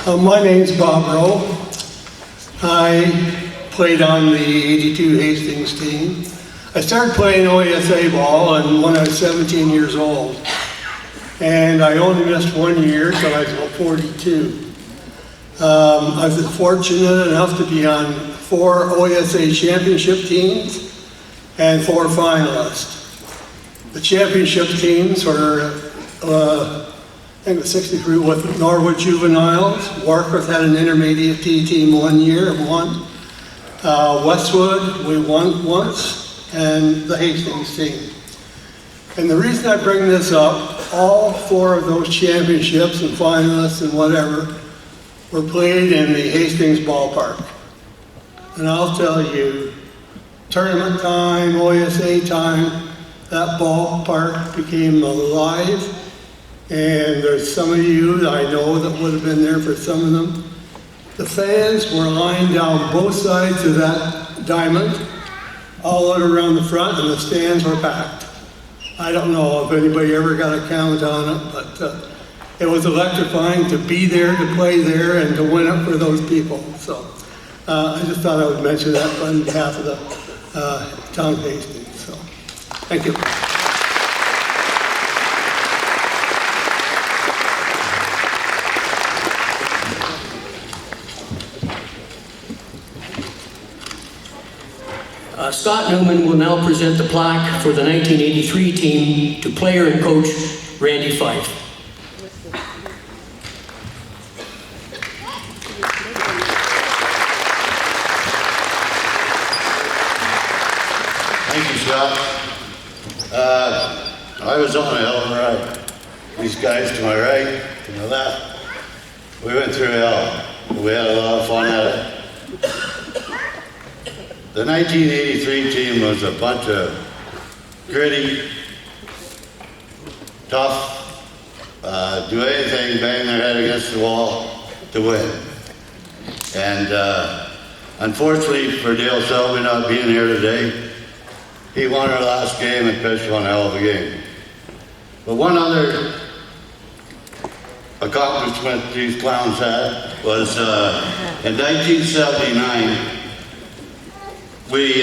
My name's Bob Rowe. I played on the 82 Hastings team. I started playing OASA ball when I was 17 years old. and I only missed 1 year until I was about 42. I was fortunate enough to be on 4 OSA championship teams and 4 finalists. The championship teams were, I think it was 63 with Norwood Juveniles. Warkworth had an intermediate T team 1 year, won. Westwood, we won once, and the Hastings team. And the reason I bring this up, all 4 of those championships and finalists and whatever were played in the Hastings ballpark. And I'll tell you, tournament time, OSA time, that ballpark became alive. And there's some of you that I know that would have been there for some of them. The fans were lying down both sides of that diamond, all out around the front, and the stands were packed. I don't know if anybody ever got a count on it, but it was electrifying to be there, to play there, and to win it for those people. So I just thought I would mention that on behalf of the town of Hastings. So thank you. Scott Newman will now present the plaque for the 1983 team to player and coach Randy Fife. Thank you, Scott. I was on a hell of a ride. These guys to my right, to my left, we went through hell. We had a lot of fun at it. The 1983 team was a bunch of gritty, tough, do anything, bang their head against the wall to win. And unfortunately for Dale Selby not being here today, he won our last game and pitched one hell of a game. But one other accomplishment these clowns had was in 1979, we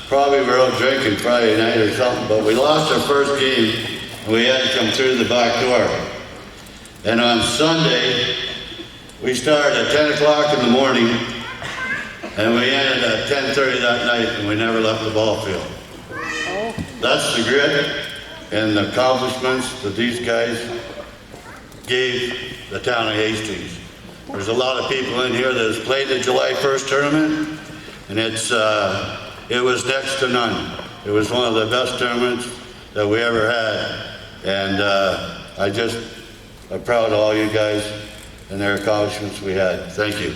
probably were out drinking Friday night or something, but we lost our first game and we had to come through the back door. And on Sunday, we started at 10 o'clock in the morning and we ended at 10:30 that night and we never left the ball field. That's the grit and the accomplishments that these guys gave the town of Hastings. There's a lot of people in here that has played the July 1st tournament, and it was next to none. It was one of the best tournaments that we ever had, and I'm proud of all you guys and their accomplishments we had. Thank you.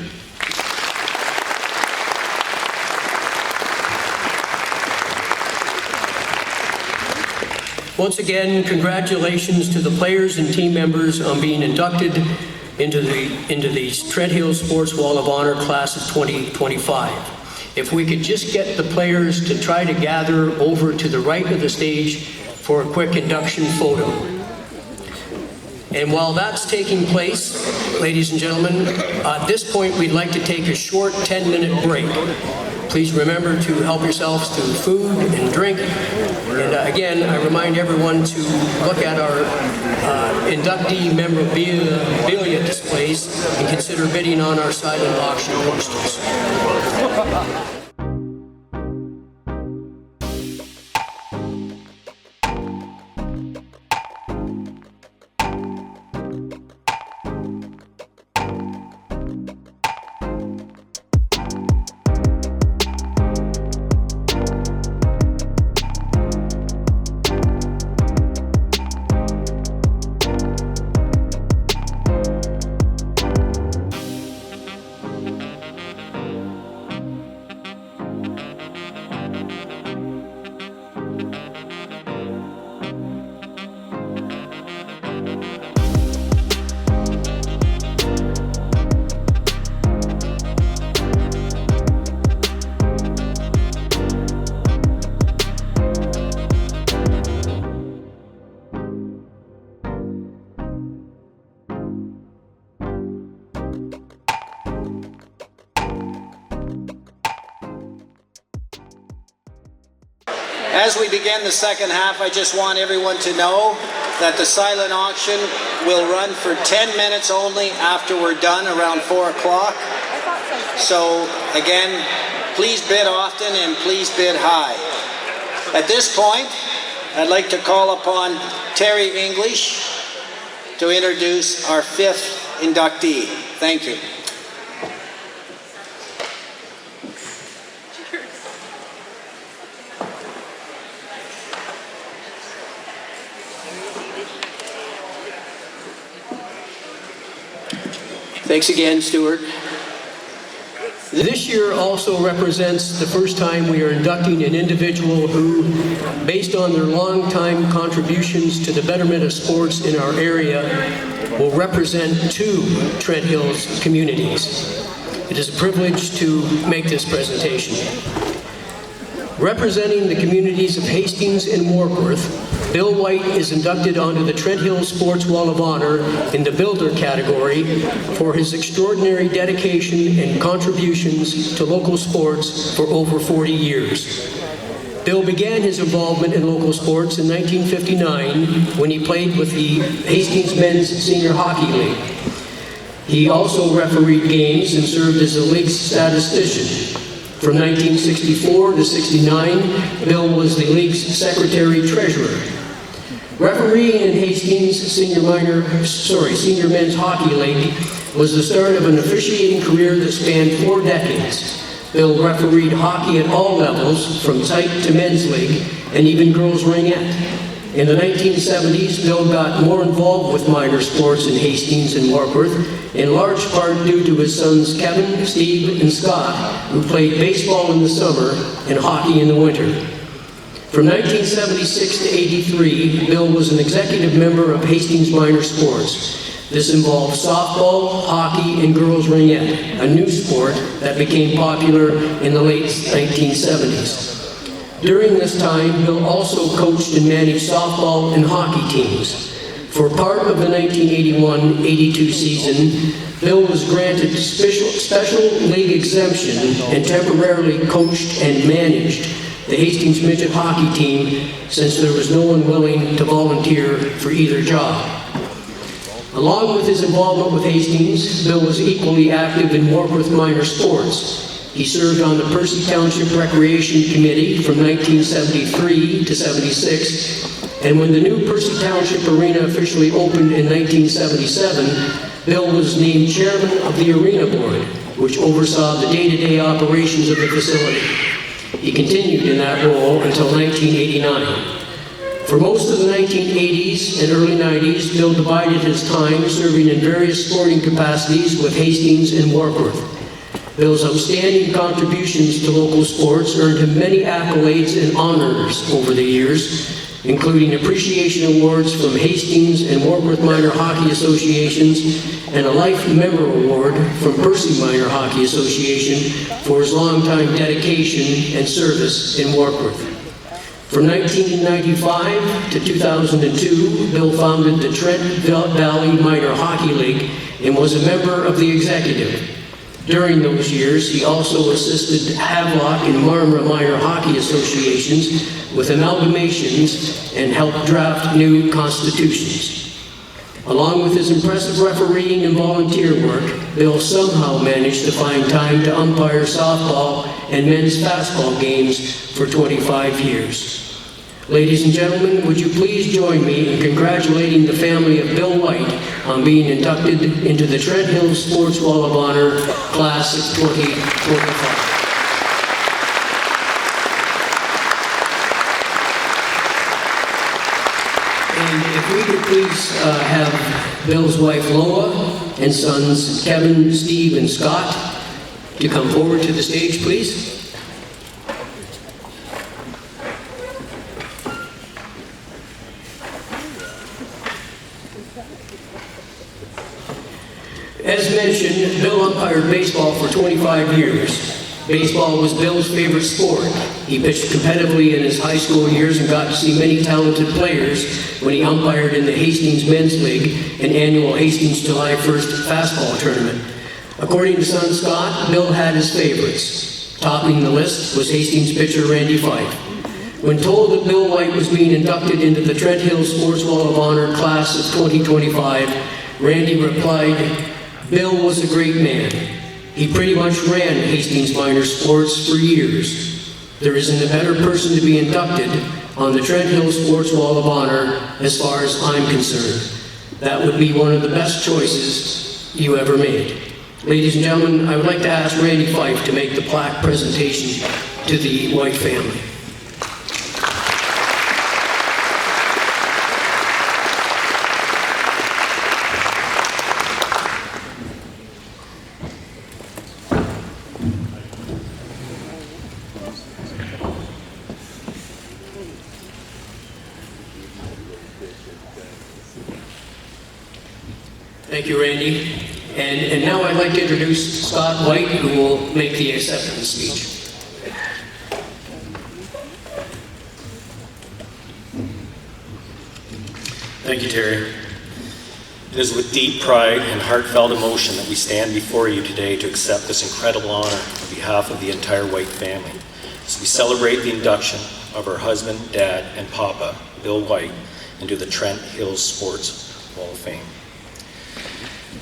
Once again, congratulations to the players and team members on being inducted into the Trent Hills Sports Wall of Honor class of 2025. If we could just get the players to try to gather over to the right of the stage for a quick induction photo. And while that's taking place, ladies and gentlemen, at this point we'd like to take a short 10-minute break. Please remember to help yourselves to food and drink. And again, I remind everyone to look at our inductee memorabilia displays and consider bidding on our silent auction posters. As we begin the second half, I just want everyone to know that the silent auction will run for 10 minutes only after we're done around 4 o'clock. So again, please bid often and please bid high. At this point, I'd like to call upon Terry English to introduce our 5th inductee. Thank you. Thanks again, Stuart. This year also represents the first time we are inducting an individual who, based on their long-time contributions to the betterment of sports in our area, will represent 2 Trent Hills communities. It is a privilege to make this presentation. Representing the communities of Hastings and Warkworth, Bill White is inducted onto the Trent Hills Sports Wall of Honor in the Builder category for his extraordinary dedication and contributions to local sports for over 40 years. Bill began his involvement in local sports in 1959 when he played with the Hastings Men's Senior Hockey League. He also refereed games and served as a league statistician. From 1964 to 69, Bill was the league's secretary-treasurer. Refereeing in Hastings Senior Men's Hockey League was the start of an officiating career that spanned 4 decades. Bill refereed hockey at all levels, from tight to men's league, and even girls' ringette. In the 1970s, Bill got more involved with minor sports in Hastings and Warkworth, in large part due to his sons Kevin, Steve, and Scott, who played baseball in the summer and hockey in the winter. From 1976 to 83, Bill was an executive member of Hastings Minor Sports. This involved softball, hockey, and girls' ringette, a new sport that became popular in the late 1970s. During this time, Bill also coached and managed softball and hockey teams. For part of the 1981-82 season, Bill was granted special league exemption and temporarily coached and managed the Hastings Midget hockey team since there was no one willing to volunteer for either job. Along with his involvement with Hastings, Bill was equally active in Warkworth minor sports. He served on the Percy Township Recreation Committee from 1973 to 76, and when the new Percy Township Arena officially opened in 1977, Bill was named chairman of the Arena Board, which oversaw the day-to-day operations of the facility. He continued in that role until 1989. For most of the 1980s and early 90s, Bill divided his time serving in various sporting capacities with Hastings and Warkworth. Bill's outstanding contributions to local sports earned him many accolades and honors over the years, including appreciation awards from Hastings and Warkworth Minor Hockey Associations and a Life Member Award from Percy Minor Hockey Association for his longtime dedication and service in Warkworth. From 1995 to 2002, Bill founded the Trent Valley Minor Hockey League and was a member of the executive. During those years, he also assisted Havelock and Marmora Minor Hockey Associations with amalgamations and helped draft new constitutions. Along with his impressive refereeing and volunteer work, Bill somehow managed to find time to umpire softball and men's fastball games for 25 years. Ladies and gentlemen, would you please join me in congratulating the family of Bill White on being inducted into the Trent Hills Sports Wall of Honor Class of 2025. And if we could please have Bill's wife Loa and sons Kevin, Steve, and Scott to come forward to the stage, please. As mentioned, Bill umpired baseball for 25 years. Baseball was Bill's favorite sport. He pitched competitively in his high school years and got to see many talented players when he umpired in the Hastings Men's League, an annual Hastings July 1st fastball tournament. According to son Scott, Bill had his favorites. Topping the list was Hastings pitcher Randy Fife. When told that Bill White was being inducted into the Trent Hills Sports Wall of Honor class of 2025, Randy replied, "Bill was a great man. He pretty much ran Hastings Minor Sports for years. There isn't a better person to be inducted on the Trent Hills Sports Wall of Honor as far as I'm concerned. That would be one of the best choices you ever made." Ladies and gentlemen, I would like to ask Randy Fife to make the plaque presentation to the White family. Thank you, Randy. And now I'd like to introduce Scott White, who will make the acceptance speech. Thank you, Terry. It is with deep pride and heartfelt emotion that we stand before you today to accept this incredible honor on behalf of the entire White family, as we celebrate the induction of our husband, dad, and papa, Bill White, into the Trent Hills Sports Wall of Fame.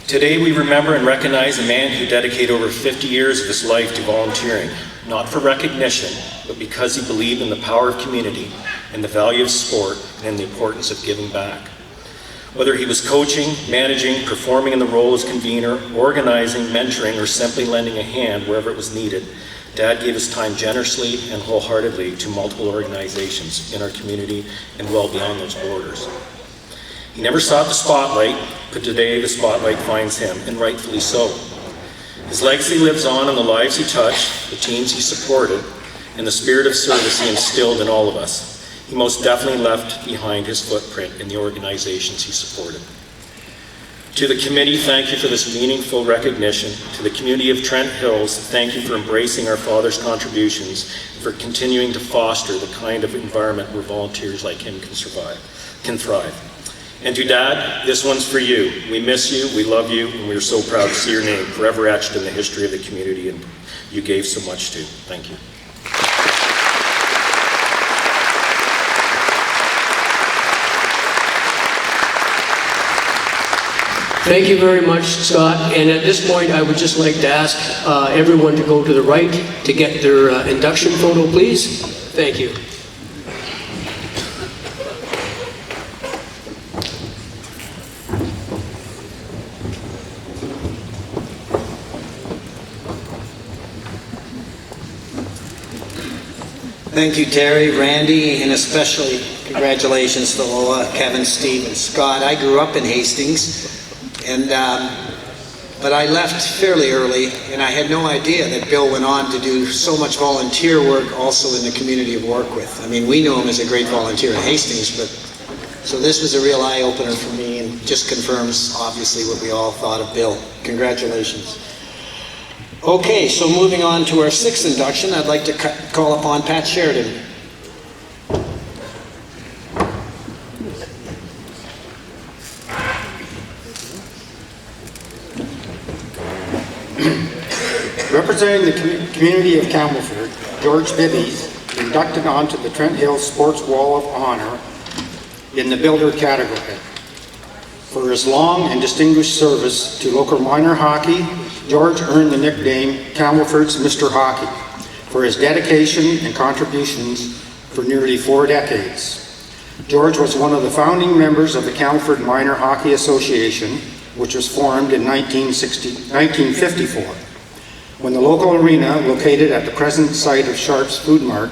Today we remember and recognize a man who dedicated over 50 years of his life to volunteering, not for recognition, but because he believed in the power of community and the value of sport and the importance of giving back. Whether he was coaching, managing, performing in the role as convener, organizing, mentoring, or simply lending a hand wherever it was needed, Dad gave his time generously and wholeheartedly to multiple organizations in our community and well beyond those borders. He never sought the spotlight, but today the spotlight finds him, and rightfully so. His legacy lives on in the lives he touched, the teams he supported, and the spirit of service he instilled in all of us. He most definitely left behind his footprint in the organizations he supported. To the committee, thank you for this meaningful recognition. To the community of Trent Hills, thank you for embracing our father's contributions and for continuing to foster the kind of environment where volunteers like him can thrive. And to Dad, this one's for you. We miss you, we love you, and we're so proud to see your name forever etched in the history of the community and you gave so much to. Thank you. Thank you very much, Scott. And at this point, I would just like to ask everyone to go to the right to get their induction photo, please. Thank you. Thank you, Terry, Randy, and especially congratulations to Lola, Kevin, Steve, and Scott. I grew up in Hastings, but I left fairly early, and I had no idea that Bill went on to do so much volunteer work also in the community of Warkworth. I mean, we knew him as a great volunteer in Hastings, but so this was a real eye-opener for me and just confirms, obviously, what we all thought of Bill. Congratulations. Okay, so moving on to our sixth induction, I'd like to call upon Pat Sheridan. Representing the community of Campbellford, George Bibbies inducted onto the Trent Hills Sports Wall of Honor in the Builder category. For his long and distinguished service to local minor hockey, George earned the nickname Campbellford's Mr. Hockey for his dedication and contributions for nearly 4 decades. George was one of the founding members of the Campbellford Minor Hockey Association, which was formed in 1954. When the local arena, located at the present site of Sharp's Food Mart,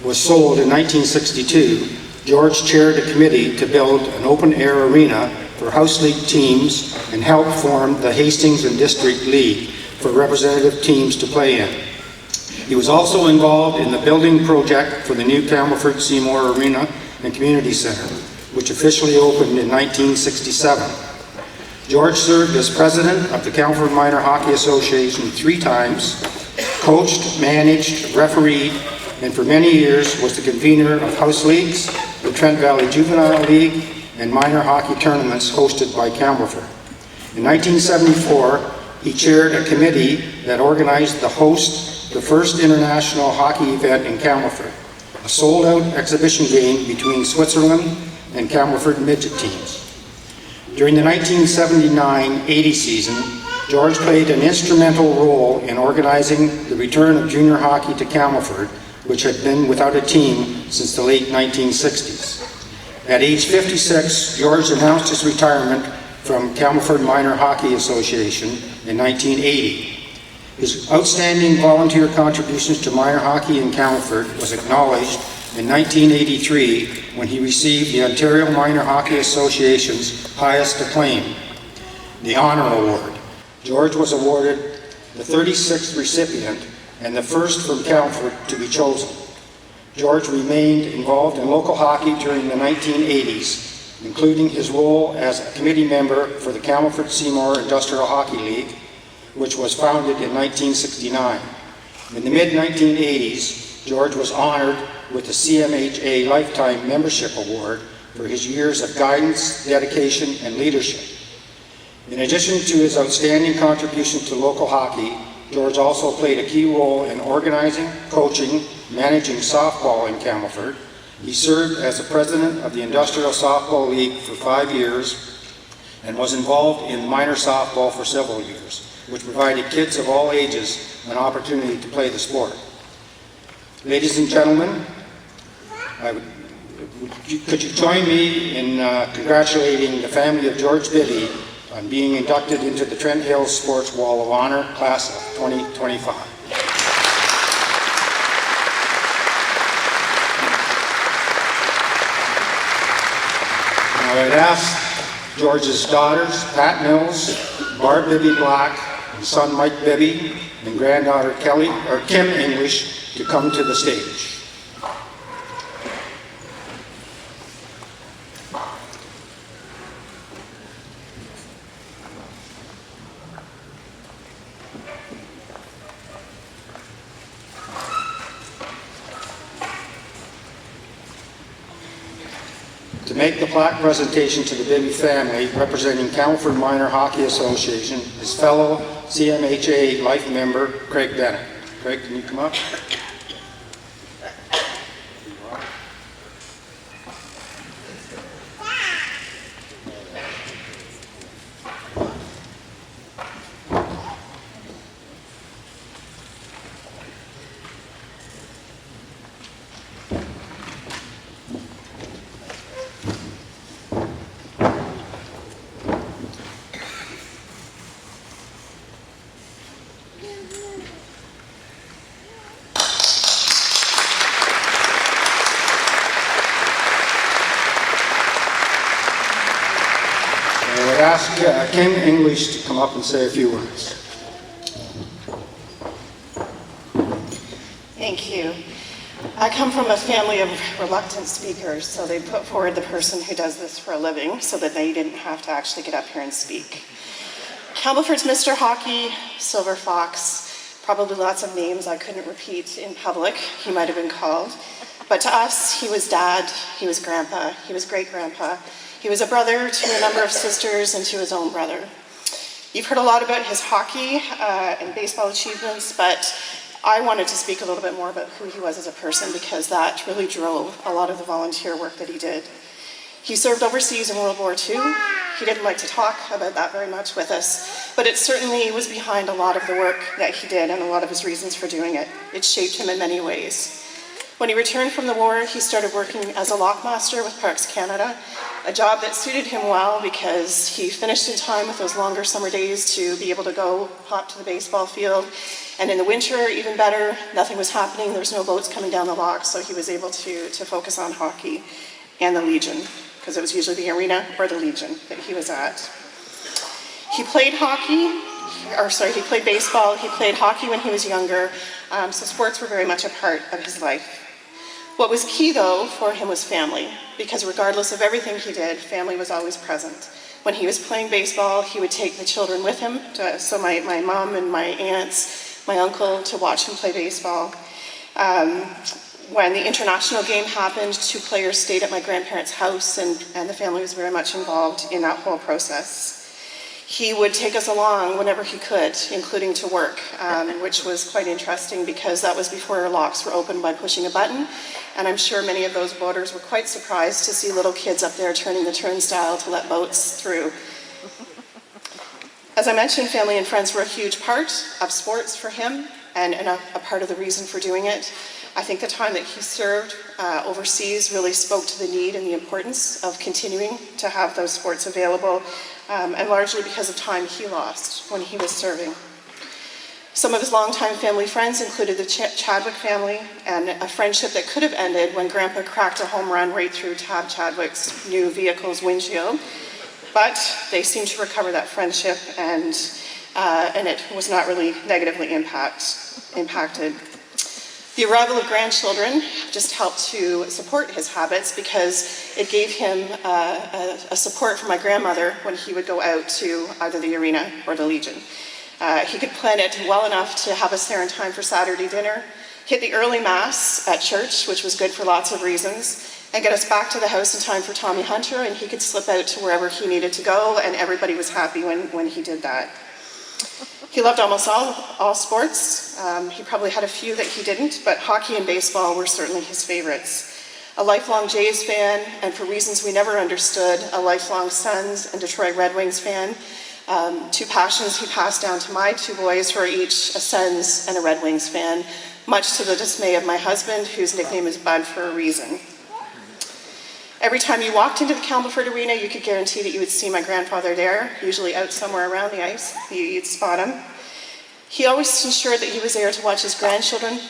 was sold in 1962, George chaired a committee to build an open-air arena for House League teams and helped form the Hastings and District League for representative teams to play in. He was also involved in the building project for the new Campbellford Seymour Arena and Community Center, which officially opened in 1967. George served as president of the Campbellford Minor Hockey Association 3 times, coached, managed, refereed, and for many years was the convener of House Leagues, the Trent Valley Juvenile League, and minor hockey tournaments hosted by Campbellford. In 1974, he chaired a committee that organized the first international hockey event in Campbellford. a sold-out exhibition game between Switzerland and Campbellford midget teams. During the 1979-80 season, George played an instrumental role in organizing the return of junior hockey to Campbellford, which had been without a team since the late 1960s. At age 56, George announced his retirement from Campbellford Minor Hockey Association in 1980. His outstanding volunteer contributions to minor hockey in Campbellford was acknowledged in 1983 when he received the Ontario Minor Hockey Association's highest acclaim, the Honor Award. George was awarded the 36th recipient and the first from Campbellford to be chosen. George remained involved in local hockey during the 1980s, including his role as a committee member for the Campbellford-Seymour Industrial Hockey League, which was founded in 1969. In the mid-1980s, George was honored with the CMHA Lifetime Membership Award for his years of guidance, dedication, and leadership. In addition to his outstanding contribution to local hockey, George also played a key role in organizing, coaching, managing softball in Campbellford. He served as the president of the Industrial Softball League for 5 years and was involved in minor softball for several years, which provided kids of all ages an opportunity to play the sport. Ladies and gentlemen, could you join me in congratulating the family of George Bibby on being inducted into the Trent Hills Sports Wall of Honor class of 2025. Now I'd ask George's daughters, Pat Mills, Barb Bibby Black, and son Mike Bibby, and granddaughter Kim English to come to the stage. To make the plaque presentation to the Bibby family, representing Campbellford Minor Hockey Association, is fellow CMHA Life member Craig Bennett. Craig, can you come up? Ask Kim English to come up and say a few words. Thank you. I come from a family of reluctant speakers, so they put forward the person who does this for a living so that they didn't have to actually get up here and speak. Campbellford's Mr. Hockey, Silver Fox, probably lots of names I couldn't repeat in public, he might have been called. But to us, he was dad, he was grandpa, he was great-grandpa. He was a brother to a number of sisters and to his own brother. You've heard a lot about his hockey and baseball achievements, but I wanted to speak a little bit more about who he was as a person because that really drove a lot of the volunteer work that he did. He served overseas in World War II. He didn't like to talk about that very much with us, but it certainly was behind a lot of the work that he did and a lot of his reasons for doing it. It shaped him in many ways. When he returned from the war, he started working as a lockmaster with Parks Canada, a job that suited him well because he finished in time with those longer summer days to be able to go hop to the baseball field. And in the winter, even better, nothing was happening. There was no boats coming down the lock, so he was able to focus on hockey and the Legion, because it was usually the arena or the Legion that he was at. He played he played baseball, he played hockey when he was younger, so sports were very much a part of his life. What was key, though, for him was family, because regardless of everything he did, family was always present. When he was playing baseball, he would take the children with him, so my mom and my aunts, my uncle, to watch him play baseball. When the international game happened, 2 players stayed at my grandparents' house, and the family was very much involved in that whole process. He would take us along whenever he could, including to work, which was quite interesting because that was before locks were opened by pushing a button. And I'm sure many of those boaters were quite surprised to see little kids up there turning the turnstile to let boats through. As I mentioned, family and friends were a huge part of sports for him and a part of the reason for doing it. I think the time that he served overseas really spoke to the need and the importance of continuing to have those sports available, and largely because of time he lost when he was serving. Some of his longtime family friends included the Chadwick family, and a friendship that could have ended when Grandpa cracked a home run right through Tab Chadwick's new vehicle's windshield. But they seemed to recover that friendship, and it was not really negatively impacted. The arrival of grandchildren just helped to support his habits because it gave him a support from my grandmother when he would go out to either the arena or the Legion. He could plan it well enough to have us there in time for Saturday dinner, hit the early Mass at church, which was good for lots of reasons, and get us back to the house in time for Tommy Hunter, and he could slip out to wherever he needed to go, and everybody was happy when he did that. He loved almost all sports. He probably had a few that he didn't, but hockey and baseball were certainly his favorites. A lifelong Jays fan, and for reasons we never understood, a lifelong Suns and Detroit Red Wings fan. Two passions he passed down to my two boys, who are each a Suns and a Red Wings fan, much to the dismay of my husband, whose nickname is Bud for a reason. Every time you walked into the Campbellford Arena, you could guarantee that you would see my grandfather there, usually out somewhere around the ice. You'd spot him. He always ensured that he was there to watch his grandchildren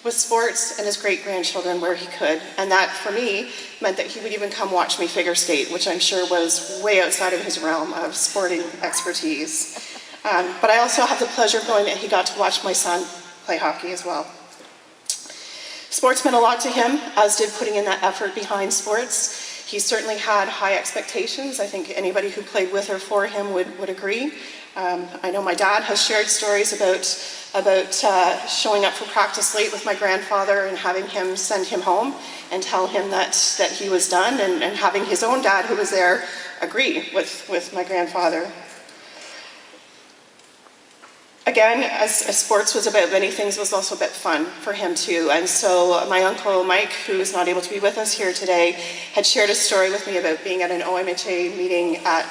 with sports and his great-grandchildren where he could. And that, for me, meant that he would even come watch me figure skate, which I'm sure was way outside of his realm of sporting expertise. But I also have the pleasure of knowing that he got to watch my son play hockey as well. Sports meant a lot to him, as did putting in that effort behind sports. He certainly had high expectations. I think anybody who played with or for him would agree. I know my dad has shared stories about showing up for practice late with my grandfather and having him send him home and tell him that he was done, and having his own dad who was there agree with my grandfather. Again, as sports was about many things, it was also about fun for him too. And so my uncle Mike, who is not able to be with us here today, had shared a story with me about being at an OMHA meeting at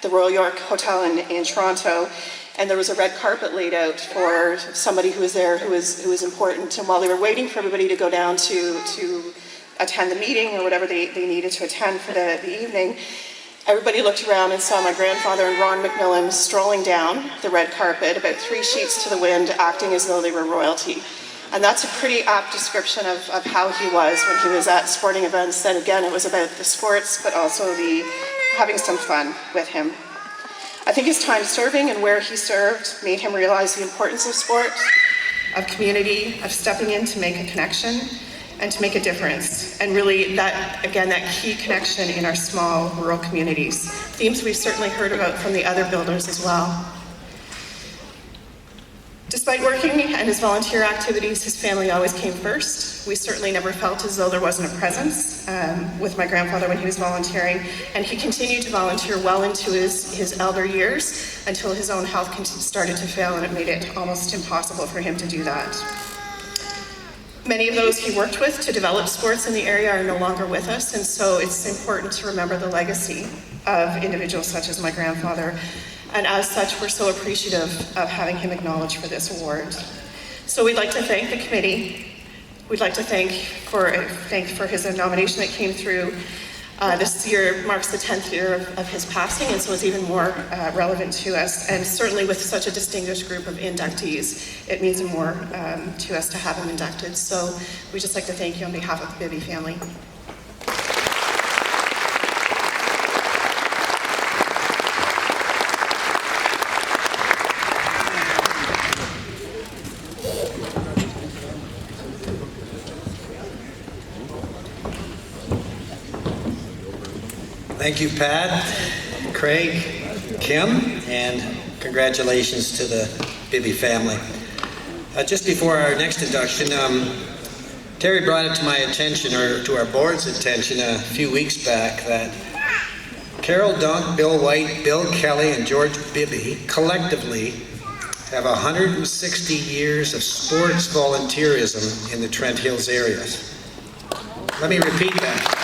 the Royal York Hotel in Toronto, and there was a red carpet laid out for somebody who was there who was important. And while they were waiting for everybody to go down to attend the meeting or whatever they needed to attend for the evening, everybody looked around and saw my grandfather and Ron McMillan strolling down the red carpet, about 3 sheets to the wind, acting as though they were royalty. And that's a pretty apt description of how he was when he was at sporting events. And again, it was about the sports, but also having some fun with him. I think his time serving and where he served made him realize the importance of sport, of community, of stepping in to make a connection and to make a difference. And really that key connection in our small rural communities. Themes we've certainly heard about from the other builders as well. Despite working and his volunteer activities, his family always came first. We certainly never felt as though there wasn't a presence with my grandfather when he was volunteering, and he continued to volunteer well into his elder years until his own health started to fail, and it made it almost impossible for him to do that. Many of those he worked with to develop sports in the area are no longer with us, and so it's important to remember the legacy of individuals such as my grandfather. And as such, we're so appreciative of having him acknowledged for this award. So we'd like to thank the committee. We'd like to thank for his nomination that came through. This year marks the 10th year of his passing, and so it's even more relevant to us. And certainly with such a distinguished group of inductees, it means more to us to have him inducted. So we'd just like to thank you on behalf of the Bibby family. Thank you, Pat, Craig, Kim, and congratulations to the Bibby family. Just before our next induction, Terry brought it to my attention, or to our board's attention, a few weeks back that Carol Dunk, Bill White, Bill Kelly, and George Bibby collectively have 160 years of sports volunteerism in the Trent Hills area. Let me repeat that.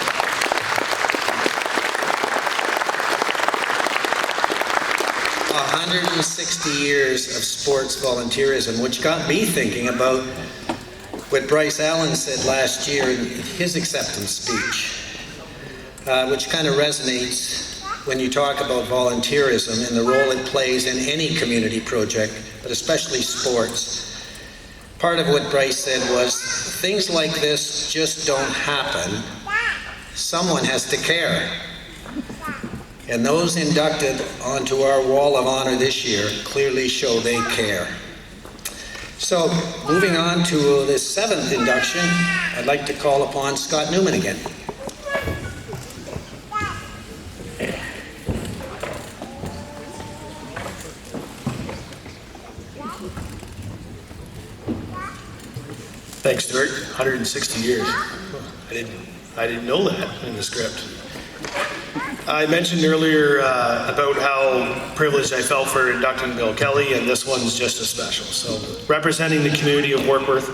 160 years of sports volunteerism, which got me thinking about what Bryce Allen said last year in his acceptance speech, which kind of resonates when you talk about volunteerism and the role it plays in any community project, but especially sports. Part of what Bryce said was, things like this just don't happen. Someone has to care. And those inducted onto our Wall of Honor this year clearly show they care. So, moving on to the 7th induction, I'd like to call upon Scott Newman again. Thanks, Stuart. 160 years. I didn't know that in the script. I mentioned earlier about how privileged I felt for inducting Bill Kelly, and this one's just as special. So, representing the community of Warkworth,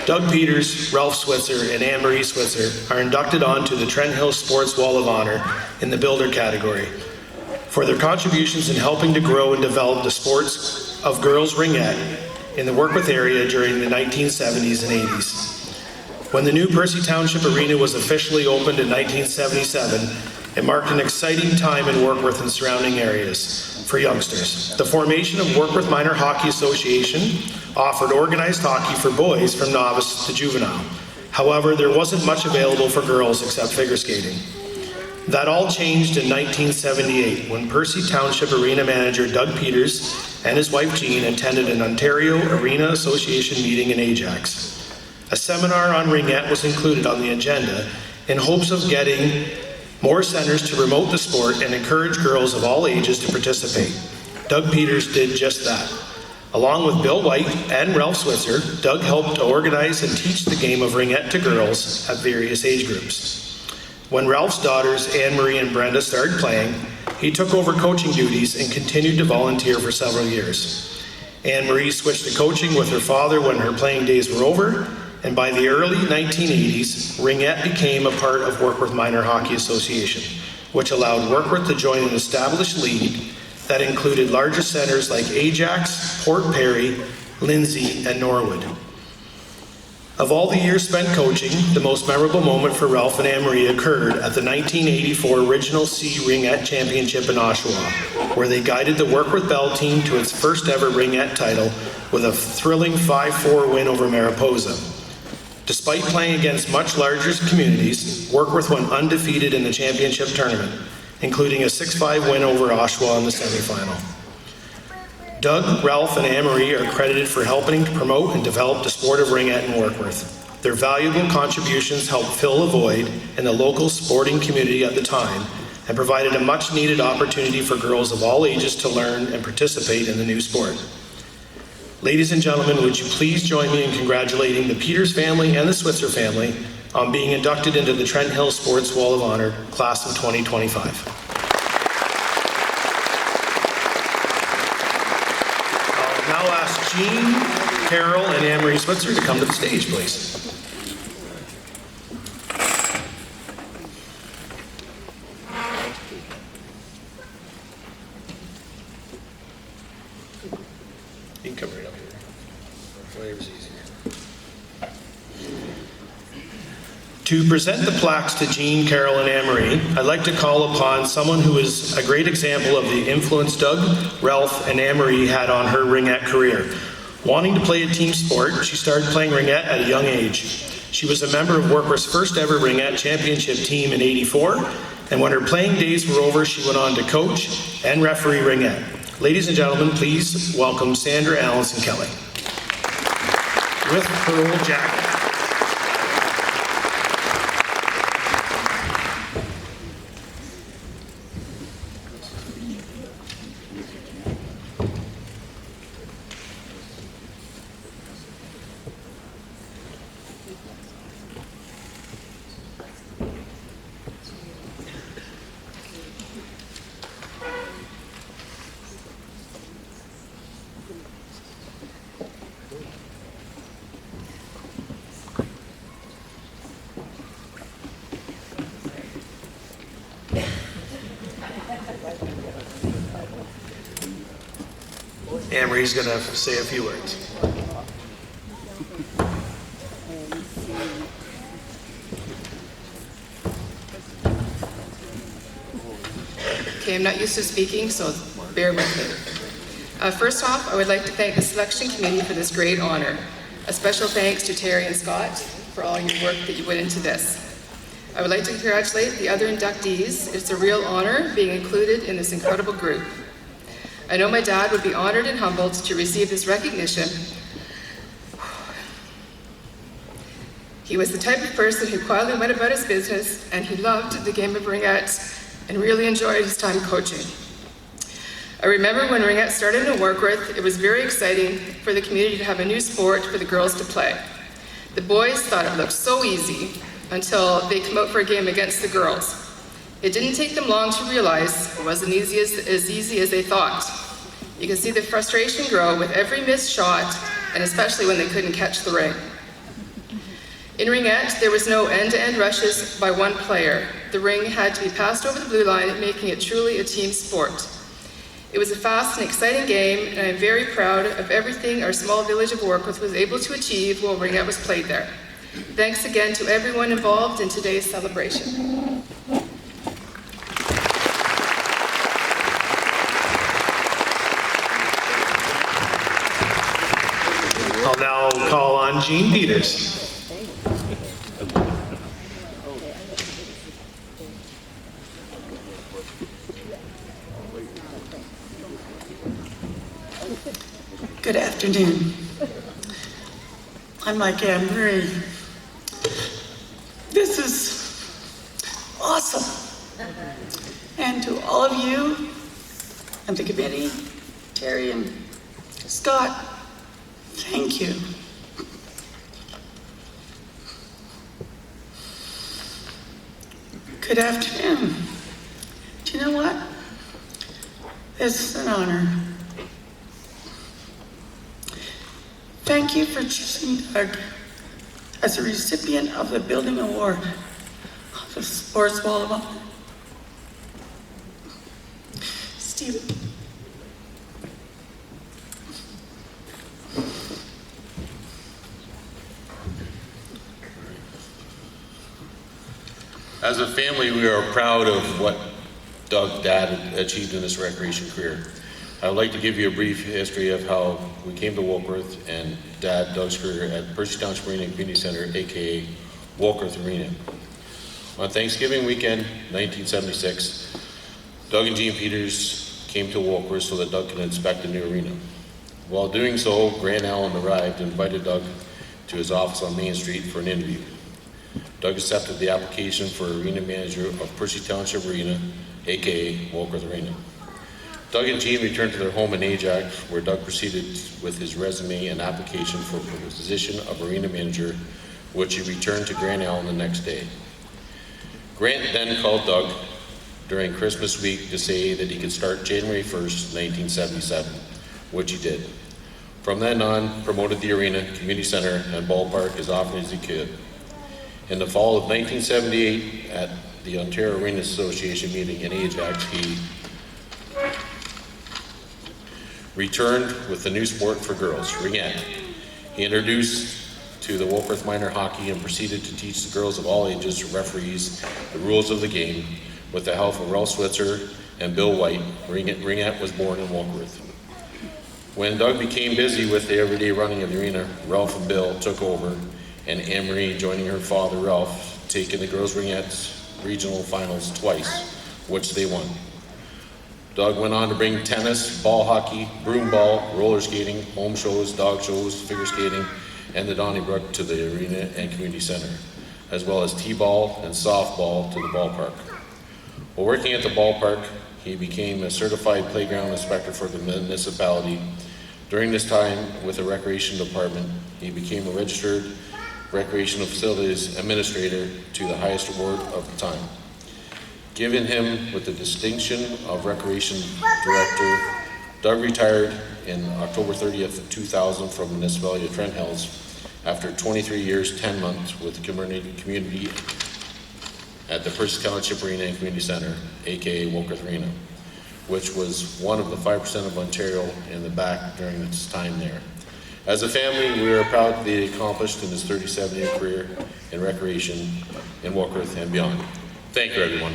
Doug Peters, Ralph Switzer, and Anne-Marie Switzer are inducted onto the Trent Hills Sports Wall of Honor in the Builder category for their contributions in helping to grow and develop the sports of girls ringette in the Warkworth area during the 1970s and 80s. When the new Percy Township Arena was officially opened in 1977, it marked an exciting time in Warkworth and surrounding areas for youngsters. The formation of Warkworth Minor Hockey Association offered organized hockey for boys from novice to juvenile. However, there wasn't much available for girls except figure skating. That all changed in 1978 when Percy Township Arena manager Doug Peters and his wife Jean attended an Ontario Arena Association meeting in Ajax. A seminar on ringette was included on the agenda in hopes of getting more centers to promote the sport and encourage girls of all ages to participate. Doug Peters did just that. Along with Bill White and Ralph Switzer, Doug helped organize and teach the game of ringette to girls at various age groups. When Ralph's daughters, Anne-Marie and Brenda, started playing, he took over coaching duties and continued to volunteer for several years. Anne-Marie switched to coaching with her father when her playing days were over, and by the early 1980s, ringette became a part of Warkworth Minor Hockey Association, which allowed Warkworth to join an established league that included larger centers like Ajax, Port Perry, Lindsay, and Norwood. Of all the years spent coaching, the most memorable moment for Ralph and Anne-Marie occurred at the 1984 Regional C Ringette Championship in Oshawa, where they guided the Warkworth Bell team to its first ever ringette title with a thrilling 5-4 win over Mariposa. Despite playing against much larger communities, Warkworth went undefeated in the championship tournament, including a 6-5 win over Oshawa in the semifinal. Doug, Ralph, and Anne-Marie are credited for helping to promote and develop the sport of ringette in Warkworth. Their valuable contributions helped fill a void in the local sporting community at the time and provided a much-needed opportunity for girls of all ages to learn and participate in the new sport. Ladies and gentlemen, would you please join me in congratulating the Peters family and the Switzer family on being inducted into the Trent Hills Sports Wall of Honor, class of 2025. I'll now ask Jean, Carol, and Anne-Marie Switzer to come to the stage, please. You can come right up here. Whatever's easier. To present the plaques to Jean, Carol, and Anne-Marie, I'd like to call upon someone who is a great example of the influence Doug, Ralph, and Anne-Marie had on her ringette career. Wanting to play a team sport, she started playing ringette at a young age. She was a member of Warkworth's first ever ringette championship team in '84, and when her playing days were over, she went on to coach and referee ringette. Ladies and gentlemen, please welcome Sandra Allison Kelly. With Pearl Jacket. Anne Marie's going to say a few words. Okay, I'm not used to speaking, so bear with me. First off, I would like to thank the selection committee for this great honor. A special thanks to Terry and Scott for all your work that you went into this. I would like to congratulate the other inductees. It's a real honor being included in this incredible group. I know my dad would be honored and humbled to receive this recognition. He was the type of person who quietly went about his business, and he loved the game of ringette and really enjoyed his time coaching. I remember when ringette started in Warkworth, it was very exciting for the community to have a new sport for the girls to play. The boys thought it looked so easy until they came out for a game against the girls. It didn't take them long to realize it wasn't as easy as they thought. You can see the frustration grow with every missed shot, and especially when they couldn't catch the ring. In ringette, there was no end-to-end rushes by one player. The ring had to be passed over the blue line, making it truly a team sport. It was a fast and exciting game, and I am very proud of everything our small village of Warkworth was able to achieve while ringette was played there. Thanks again to everyone involved in today's celebration. I'll now call on Jean Peters. Good afternoon. I'm like Anne Marie. This is awesome. And to all of you and the committee, Terry and Scott, thank you. Good afternoon. Do you know what? This is an honor. Thank you for choosing Doug as a recipient of the Building Award of the Sports Wall of Honor. Stephen. As a family, we are proud of what Doug, Dad, achieved in his recreation career. I would like to give you a brief history of how we came to Warkworth and Dad, Doug's career at Percy Township Arena and Community Center, aka Warkworth Arena. On Thanksgiving weekend, 1976, Doug and Jean Peters came to Warkworth so that Doug could inspect the new arena. While doing so, Grant Allen arrived and invited Doug to his office on Main Street for an interview. Doug accepted the application for arena manager of Percy Township Arena, aka Warkworth Arena. Doug and Jean returned to their home in Ajax, where Doug proceeded with his resume and application for the position of arena manager, which he returned to Grant Allen the next day. Grant then called Doug during Christmas week to say that he could start January 1st, 1977, which he did. From then on, promoted the arena, community center, and ballpark as often as he could. In the fall of 1978, at the Ontario Arena Association meeting in Ajax, he returned with the new sport for girls, ringette. He introduced to the Warkworth minor hockey and proceeded to teach the girls of all ages, referees, the rules of the game. With the help of Ralph Switzer and Bill White, ringette was born in Warkworth. When Doug became busy with the everyday running of the arena, Ralph and Bill took over, and Anne Marie, joining her father Ralph, taking the girls' ringette's regional finals twice, which they won. Doug went on to bring tennis, ball hockey, broom ball, roller skating, home shows, dog shows, figure skating, and the Donnybrook to the arena and community center, as well as t-ball and softball to the ballpark. While working at the ballpark, he became a certified playground inspector for the municipality. During this time with the recreation department, he became a registered recreational facilities administrator to the highest award of the time. Given him with the distinction of recreation director, Doug retired in October 30th of 2000 from the municipality of Trent Hills after 23 years, 10 months with the community at the Percy Township Arena and Community Center, aka Warkworth Arena. which was one of the 5% of Ontario in the back during its time there. As a family, we are proud of the accomplished in his 37-year career in recreation in Walkerth and beyond. Thank you, everyone.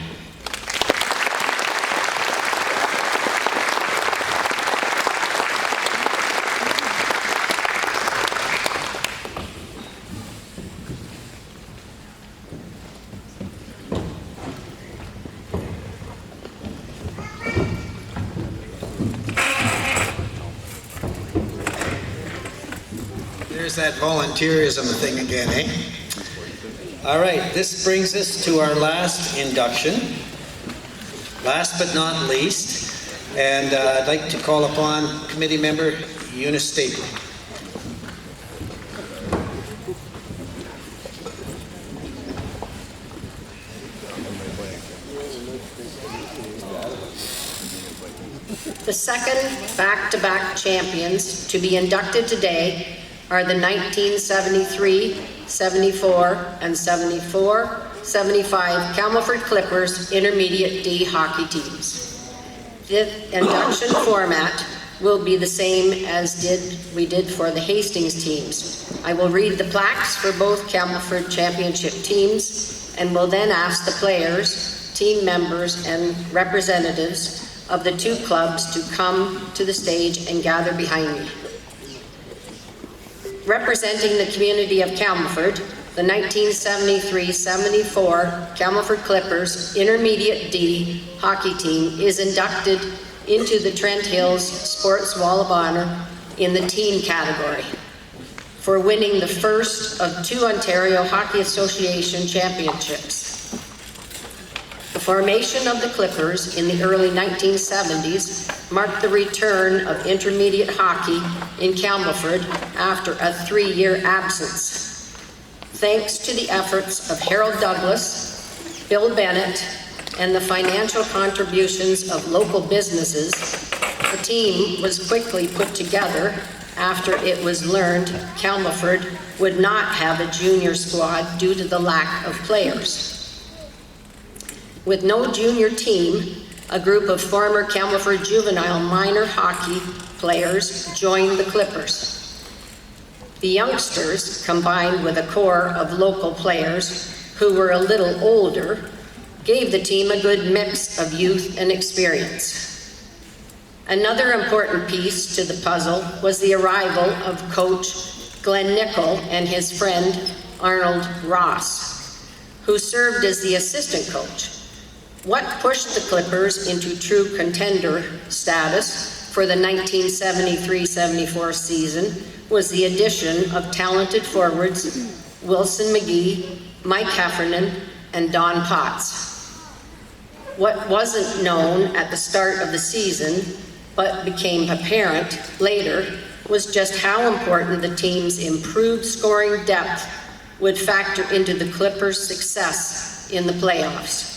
There's that volunteerism thing again, eh? All right, this brings us to our last induction. Last but not least, and I'd like to call upon committee member Eunice Stapley. The second back-to-back champions to be inducted today are the 1973, 74, and 74, 75 Camelford Clippers Intermediate D hockey teams. The induction format will be the same as we did for the Hastings teams. I will read the plaques for both Camelford championship teams and will then ask the players, team members, and representatives of the two clubs to come to the stage and gather behind me. Representing the community of Camelford, the 1973-74 Camelford Clippers Intermediate D hockey team is inducted into the Trent Hills Sports Wall of Honor in the team category for winning the first of two Ontario Hockey Association championships. The formation of the Clippers in the early 1970s marked the return of intermediate hockey in Camelford after a 3-year absence. Thanks to the efforts of Harold Douglas, Bill Bennett, and the financial contributions of local businesses, the team was quickly put together after it was learned Camelford would not have a junior squad due to the lack of players. With no junior team, a group of former Camelford juvenile minor hockey players joined the Clippers. The youngsters, combined with a core of local players who were a little older, gave the team a good mix of youth and experience. Another important piece to the puzzle was the arrival of Coach Glenn Nickel and his friend Arnold Ross, who served as the assistant coach. What pushed the Clippers into true contender status for the 1973-74 season was the addition of talented forwards Wilson McGee, Mike Heffernan, and Don Potts. What wasn't known at the start of the season, but became apparent later, was just how important the team's improved scoring depth would factor into the Clippers' success in the playoffs.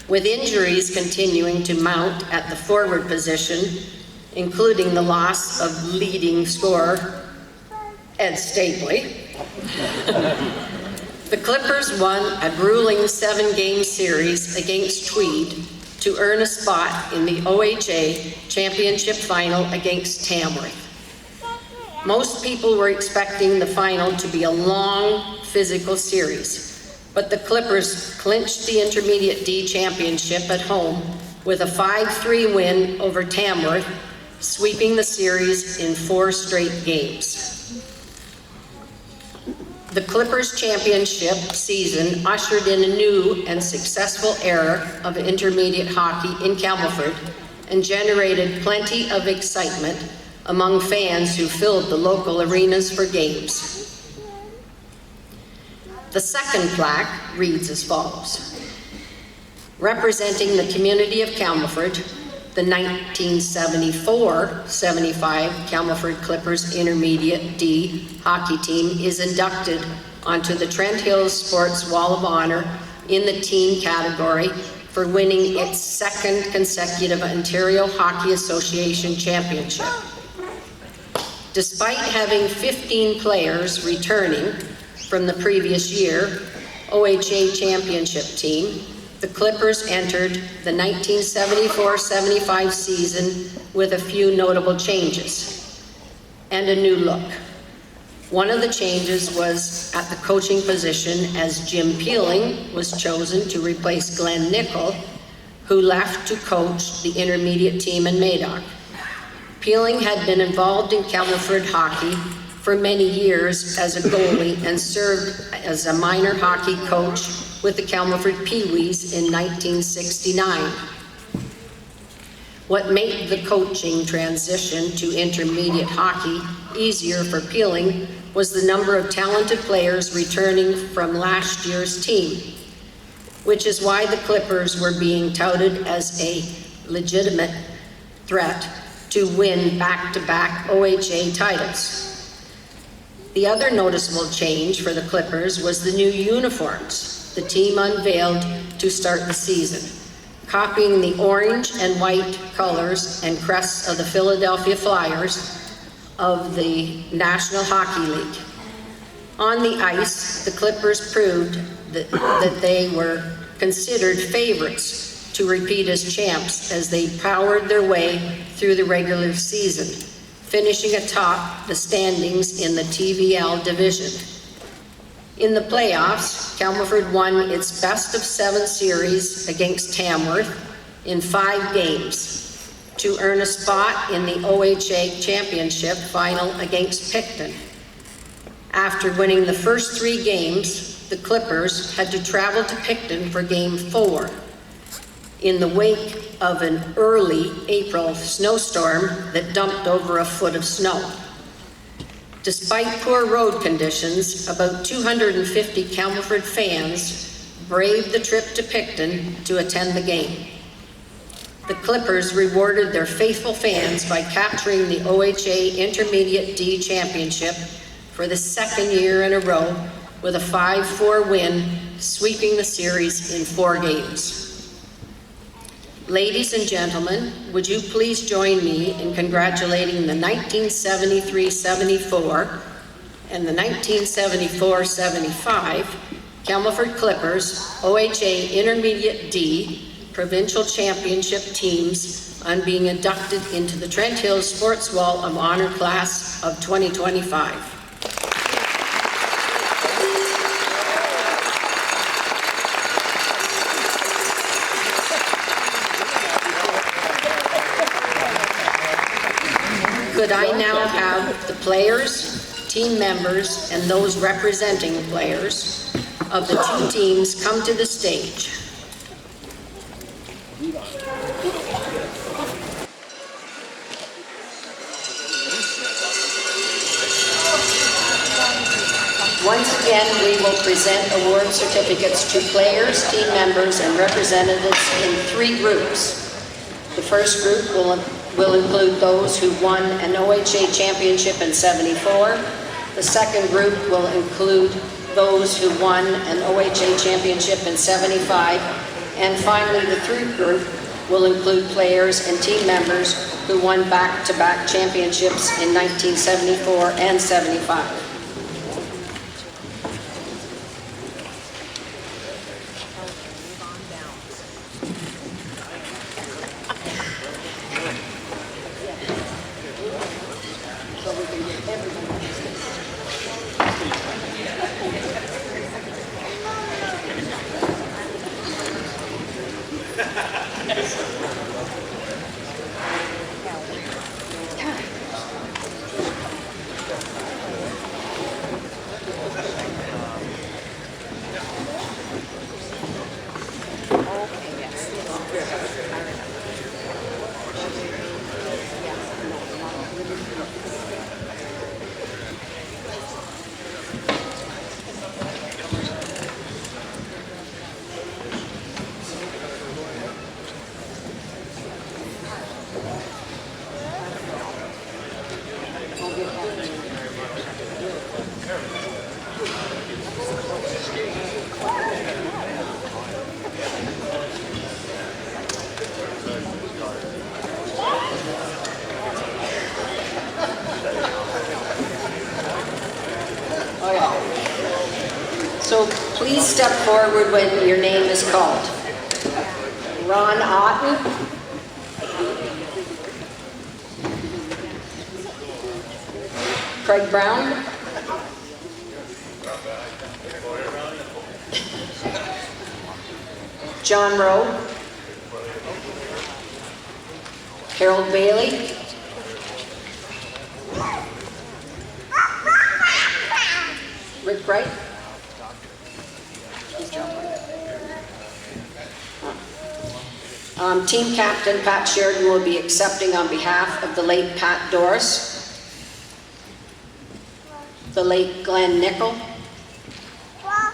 With injuries continuing to mount at the forward position, including the loss of leading scorer Ed Stapley, the Clippers won a grueling 7-game series against Tweed to earn a spot in the OHA championship final against Tamworth. Most people were expecting the final to be a long, physical series, but the Clippers clinched the Intermediate D championship at home with a 5-3 win over Tamworth, sweeping the series in 4 straight games. The Clippers championship season ushered in a new and successful era of intermediate hockey in Camelford and generated plenty of excitement among fans who filled the local arenas for games. The second plaque reads as follows. Representing the community of Camelford, the 1974-75 Camelford Clippers Intermediate D hockey team is inducted onto the Trent Hills Sports Wall of Honor in the team category for winning its 2nd consecutive Ontario Hockey Association championship. Despite having 15 players returning from the previous year OHA championship team, the Clippers entered the 1974-75 season with a few notable changes and a new look. One of the changes was at the coaching position, as Jim Peeling was chosen to replace Glenn Nickel, who left to coach the intermediate team in Madoc. Peeling had been involved in Camelford hockey for many years as a goalie and served as a minor hockey coach with the Camelford Pee-wees in 1969. What made the coaching transition to intermediate hockey easier for Peeling was the number of talented players returning from last year's team, which is why the Clippers were being touted as a legitimate threat to win back-to-back OHA titles. The other noticeable change for the Clippers was the new uniforms the team unveiled to start the season, copying the orange and white colors and crests of the Philadelphia Flyers of the National Hockey League. On the ice, the Clippers proved that they were considered favorites to repeat as champs as they powered their way through the regular season, finishing atop the standings in the TVL division. In the playoffs, Camelford won its best-of-7 series against Tamworth in 5 games to earn a spot in the OHA championship final against Picton. After winning the first 3 games, the Clippers had to travel to Picton for Game 4 in the wake of an early April snowstorm that dumped over a foot of snow. Despite poor road conditions, about 250 Camelford fans braved the trip to Picton to attend the game. The Clippers rewarded their faithful fans by capturing the OHA Intermediate D Championship for the 2nd year in a row with a 5-4 win, sweeping the series in 4 games. Ladies and gentlemen, would you please join me in congratulating the 1973-74 and the 1974-75 Camelford Clippers OHA Intermediate D Provincial Championship teams on being inducted into the Trent Hills Sports Wall of Honor class of 2025. Could I now have the players, team members, and those representing players of the 2 teams come to the stage? Once again, we will present award certificates to players, team members, and representatives in 3 groups. The first group will include those who won an OHA championship in '74. The second group will include those who won an OHA championship in '75. And finally, the third group will include players and team members who won back-to-back championships in 1974 and '75. So please step forward when your name is called. Ron Otten. Craig Brown. John Rowe. Harold Bailey. Rick Wright. Team captain Pat Sheridan will be accepting on behalf of the late Pat Doris, the late Glenn Nickel,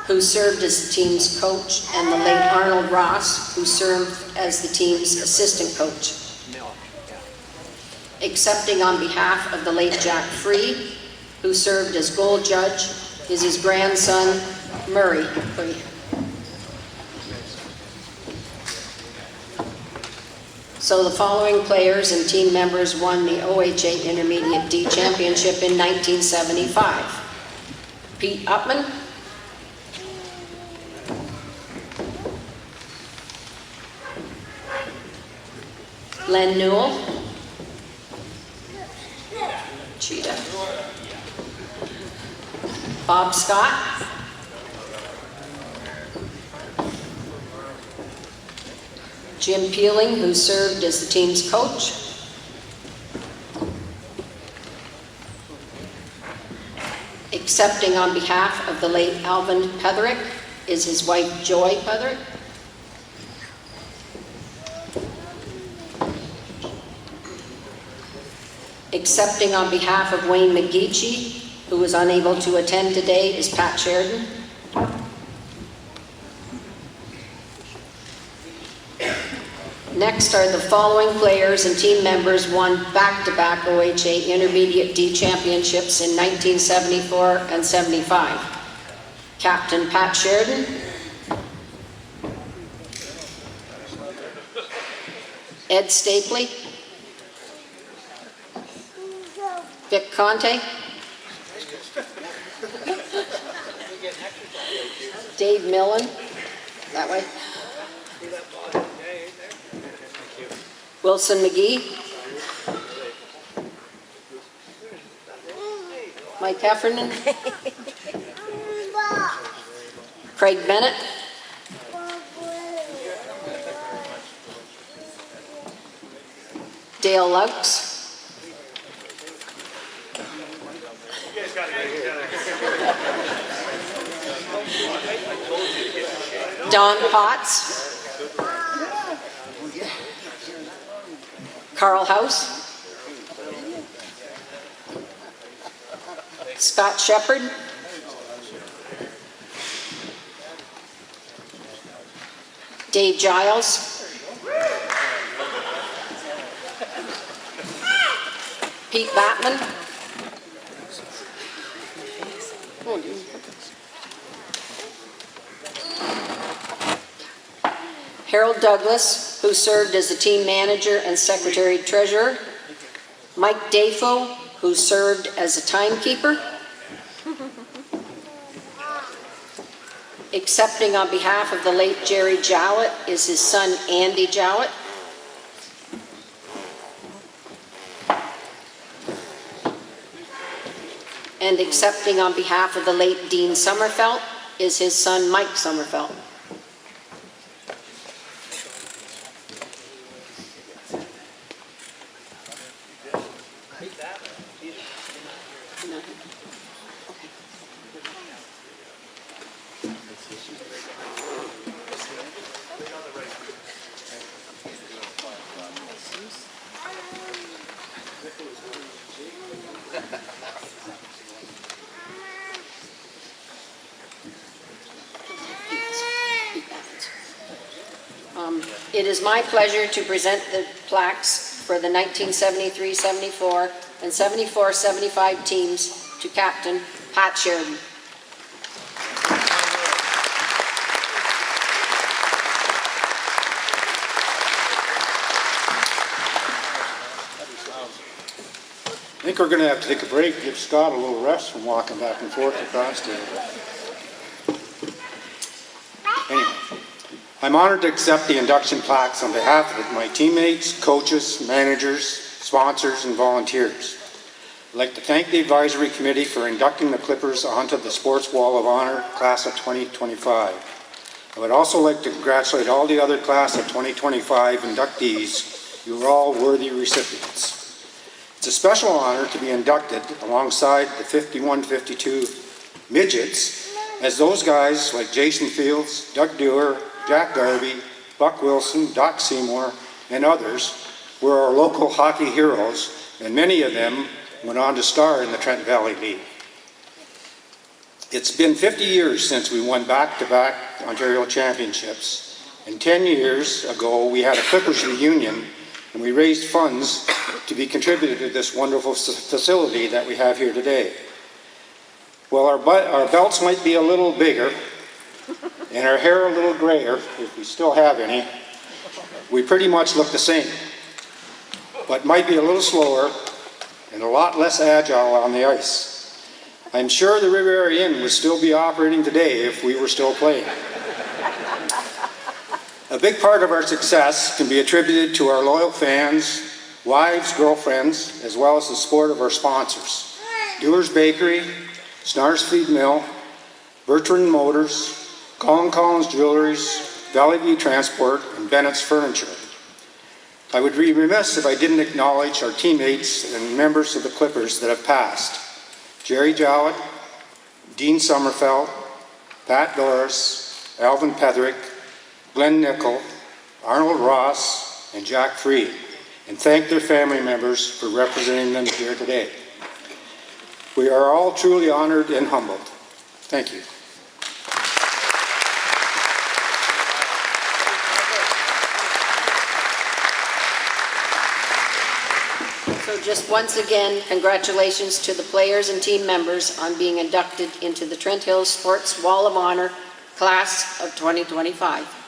who served as the team's coach, and the late Arnold Ross, who served as the team's assistant coach. Accepting on behalf of the late Jack Free, who served as goal judge, is his grandson, Murray Free. So the following players and team members won the OHA Intermediate D Championship in 1975. Pete Upman, Len Newell, Cheetah, Bob Scott, Jim Peeling, who served as the team's coach, accepting on behalf of the late Alvin Petherick is his wife Joy Petherick. Accepting on behalf of Wayne McGeechee, who was unable to attend today, is Pat Sheridan. Next are the following players and team members won back-to-back OHA Intermediate D Championships in 1974 and 75. Captain Pat Sheridan, Ed Stapley, Vic Conte, Dave Millen, that way, Wilson McGee, Mike Heffernan, Craig Bennett, Dale Laux, Don Potts, Carl House, Scott Shepard, Dave Giles, Pete Batman, Harold Douglas, who served as the team manager and secretary-treasurer, Mike Dafo, who served as a timekeeper, accepting on behalf of the late Jerry Jowett is his son Andy Jowett, and accepting on behalf of the late Dean Sommerfelt is his son Mike Sommerfelt. It is my pleasure to present the plaques for the 1973-74 and 74-75 teams to Captain Pat Sheridan. I think we're going to have to take a break, give Scott a little rest from walking back and forth across there. Anyway, I'm honored to accept the induction plaques on behalf of my teammates, coaches, managers, sponsors, and volunteers. I'd like to thank the advisory committee for inducting the Clippers onto the Sports Wall of Honor class of 2025. I would also like to congratulate all the other class of 2025 inductees. You are all worthy recipients. It's a special honor to be inducted alongside the 51-52 midgets, as those guys like Jason Fields, Doug Dewar, Jack Garvey, Buck Wilson, Doc Seymour, and others were our local hockey heroes, and many of them went on to star in the Trent Valley League. It's been 50 years since we won back-to-back Ontario championships, and 10 years ago we had a Clippers reunion, and we raised funds to be contributed to this wonderful facility that we have here today. Well, our belts might be a little bigger, and our hair a little grayer, if we still have any. We pretty much look the same, but might be a little slower and a lot less agile on the ice. I'm sure the Riviera Inn would still be operating today if we were still playing. A big part of our success can be attributed to our loyal fans, wives, girlfriends, as well as the support of our sponsors. Dewar's Bakery, Snar's Feed Mill, Bertrand Motors, Colin Collins Jewelries, Valley View Transport, and Bennett's Furniture. I would be remiss if I didn't acknowledge our teammates and members of the Clippers that have passed. Jerry Jowett, Dean Sommerfeld, Pat Doris, Alvin Petherick, Glenn Nickel, Arnold Ross, and Jack Freed, and thank their family members for representing them here today. We are all truly honored and humbled. Thank you. So just once again, congratulations to the players and team members on being inducted into the Trent Hills Sports Wall of Honor class of 2025.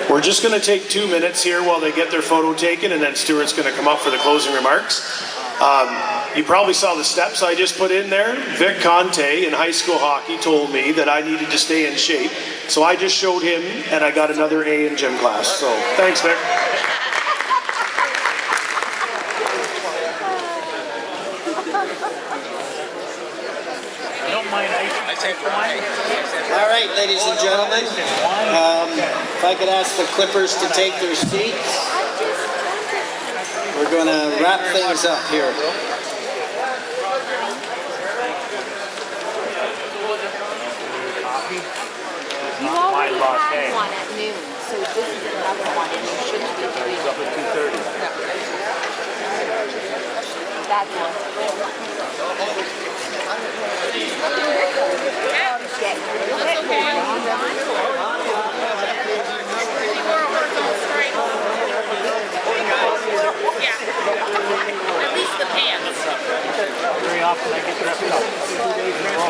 We're just going to take 2 minutes here while they get their photo taken, and then Stuart's going to come up for the closing remarks. You probably saw the steps I just put in there. Vic Conte in high school hockey told me that I needed to stay in shape, so I just showed him, and I got another A in gym class. So thanks, Vic. All right, ladies and gentlemen, if I could ask the Clippers to take their seats, we're going to wrap things up here. You already had one at noon, so this is another one, and you shouldn't be doing up at 2:30. That's one. At least the pants. Very often I get dressed up 2 days in a row.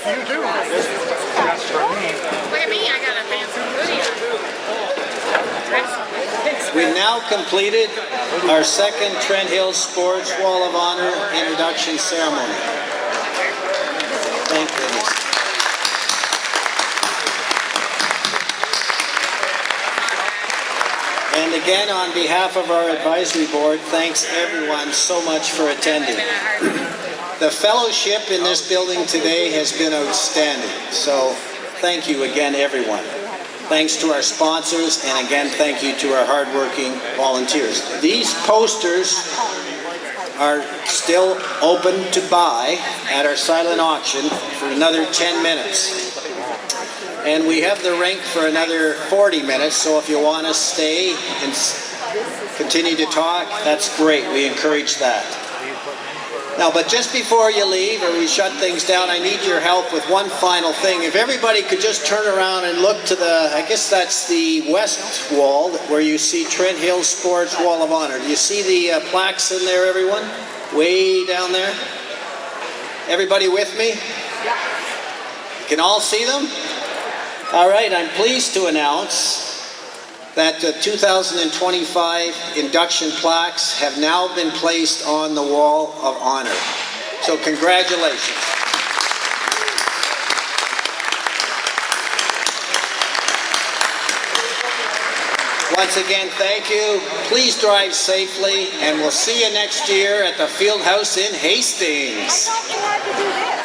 You do. That's for me. Look at me, I got a fancy hoodie on. We've now completed our second Trent Hills Sports Wall of Honor introduction ceremony. again, on behalf of our advisory board, thanks everyone so much for attending. The fellowship in this building today has been outstanding, so thank you again, everyone. Thanks to our sponsors, and again, thank you to our hardworking volunteers. These posters are still open to buy at our silent auction for another 10 minutes. And we have the rink for another 40 minutes, so if you want to stay and continue to talk, that's great. We encourage that. Now, but just before you leave or we shut things down, I need your help with one final thing. If everybody could just turn around and look to the, I guess that's the west wall where you see Trent Hills Sports Wall of Honor. Do you see the plaques in there, everyone? Way down there? Everybody with me? You can all see them? All right, I'm pleased to announce that the 2025 induction plaques have now been placed on the Wall of Honor. So congratulations. Once again, thank you. Please drive safely, and we'll see you next year at the Field House in Hastings. I thought you had to do this.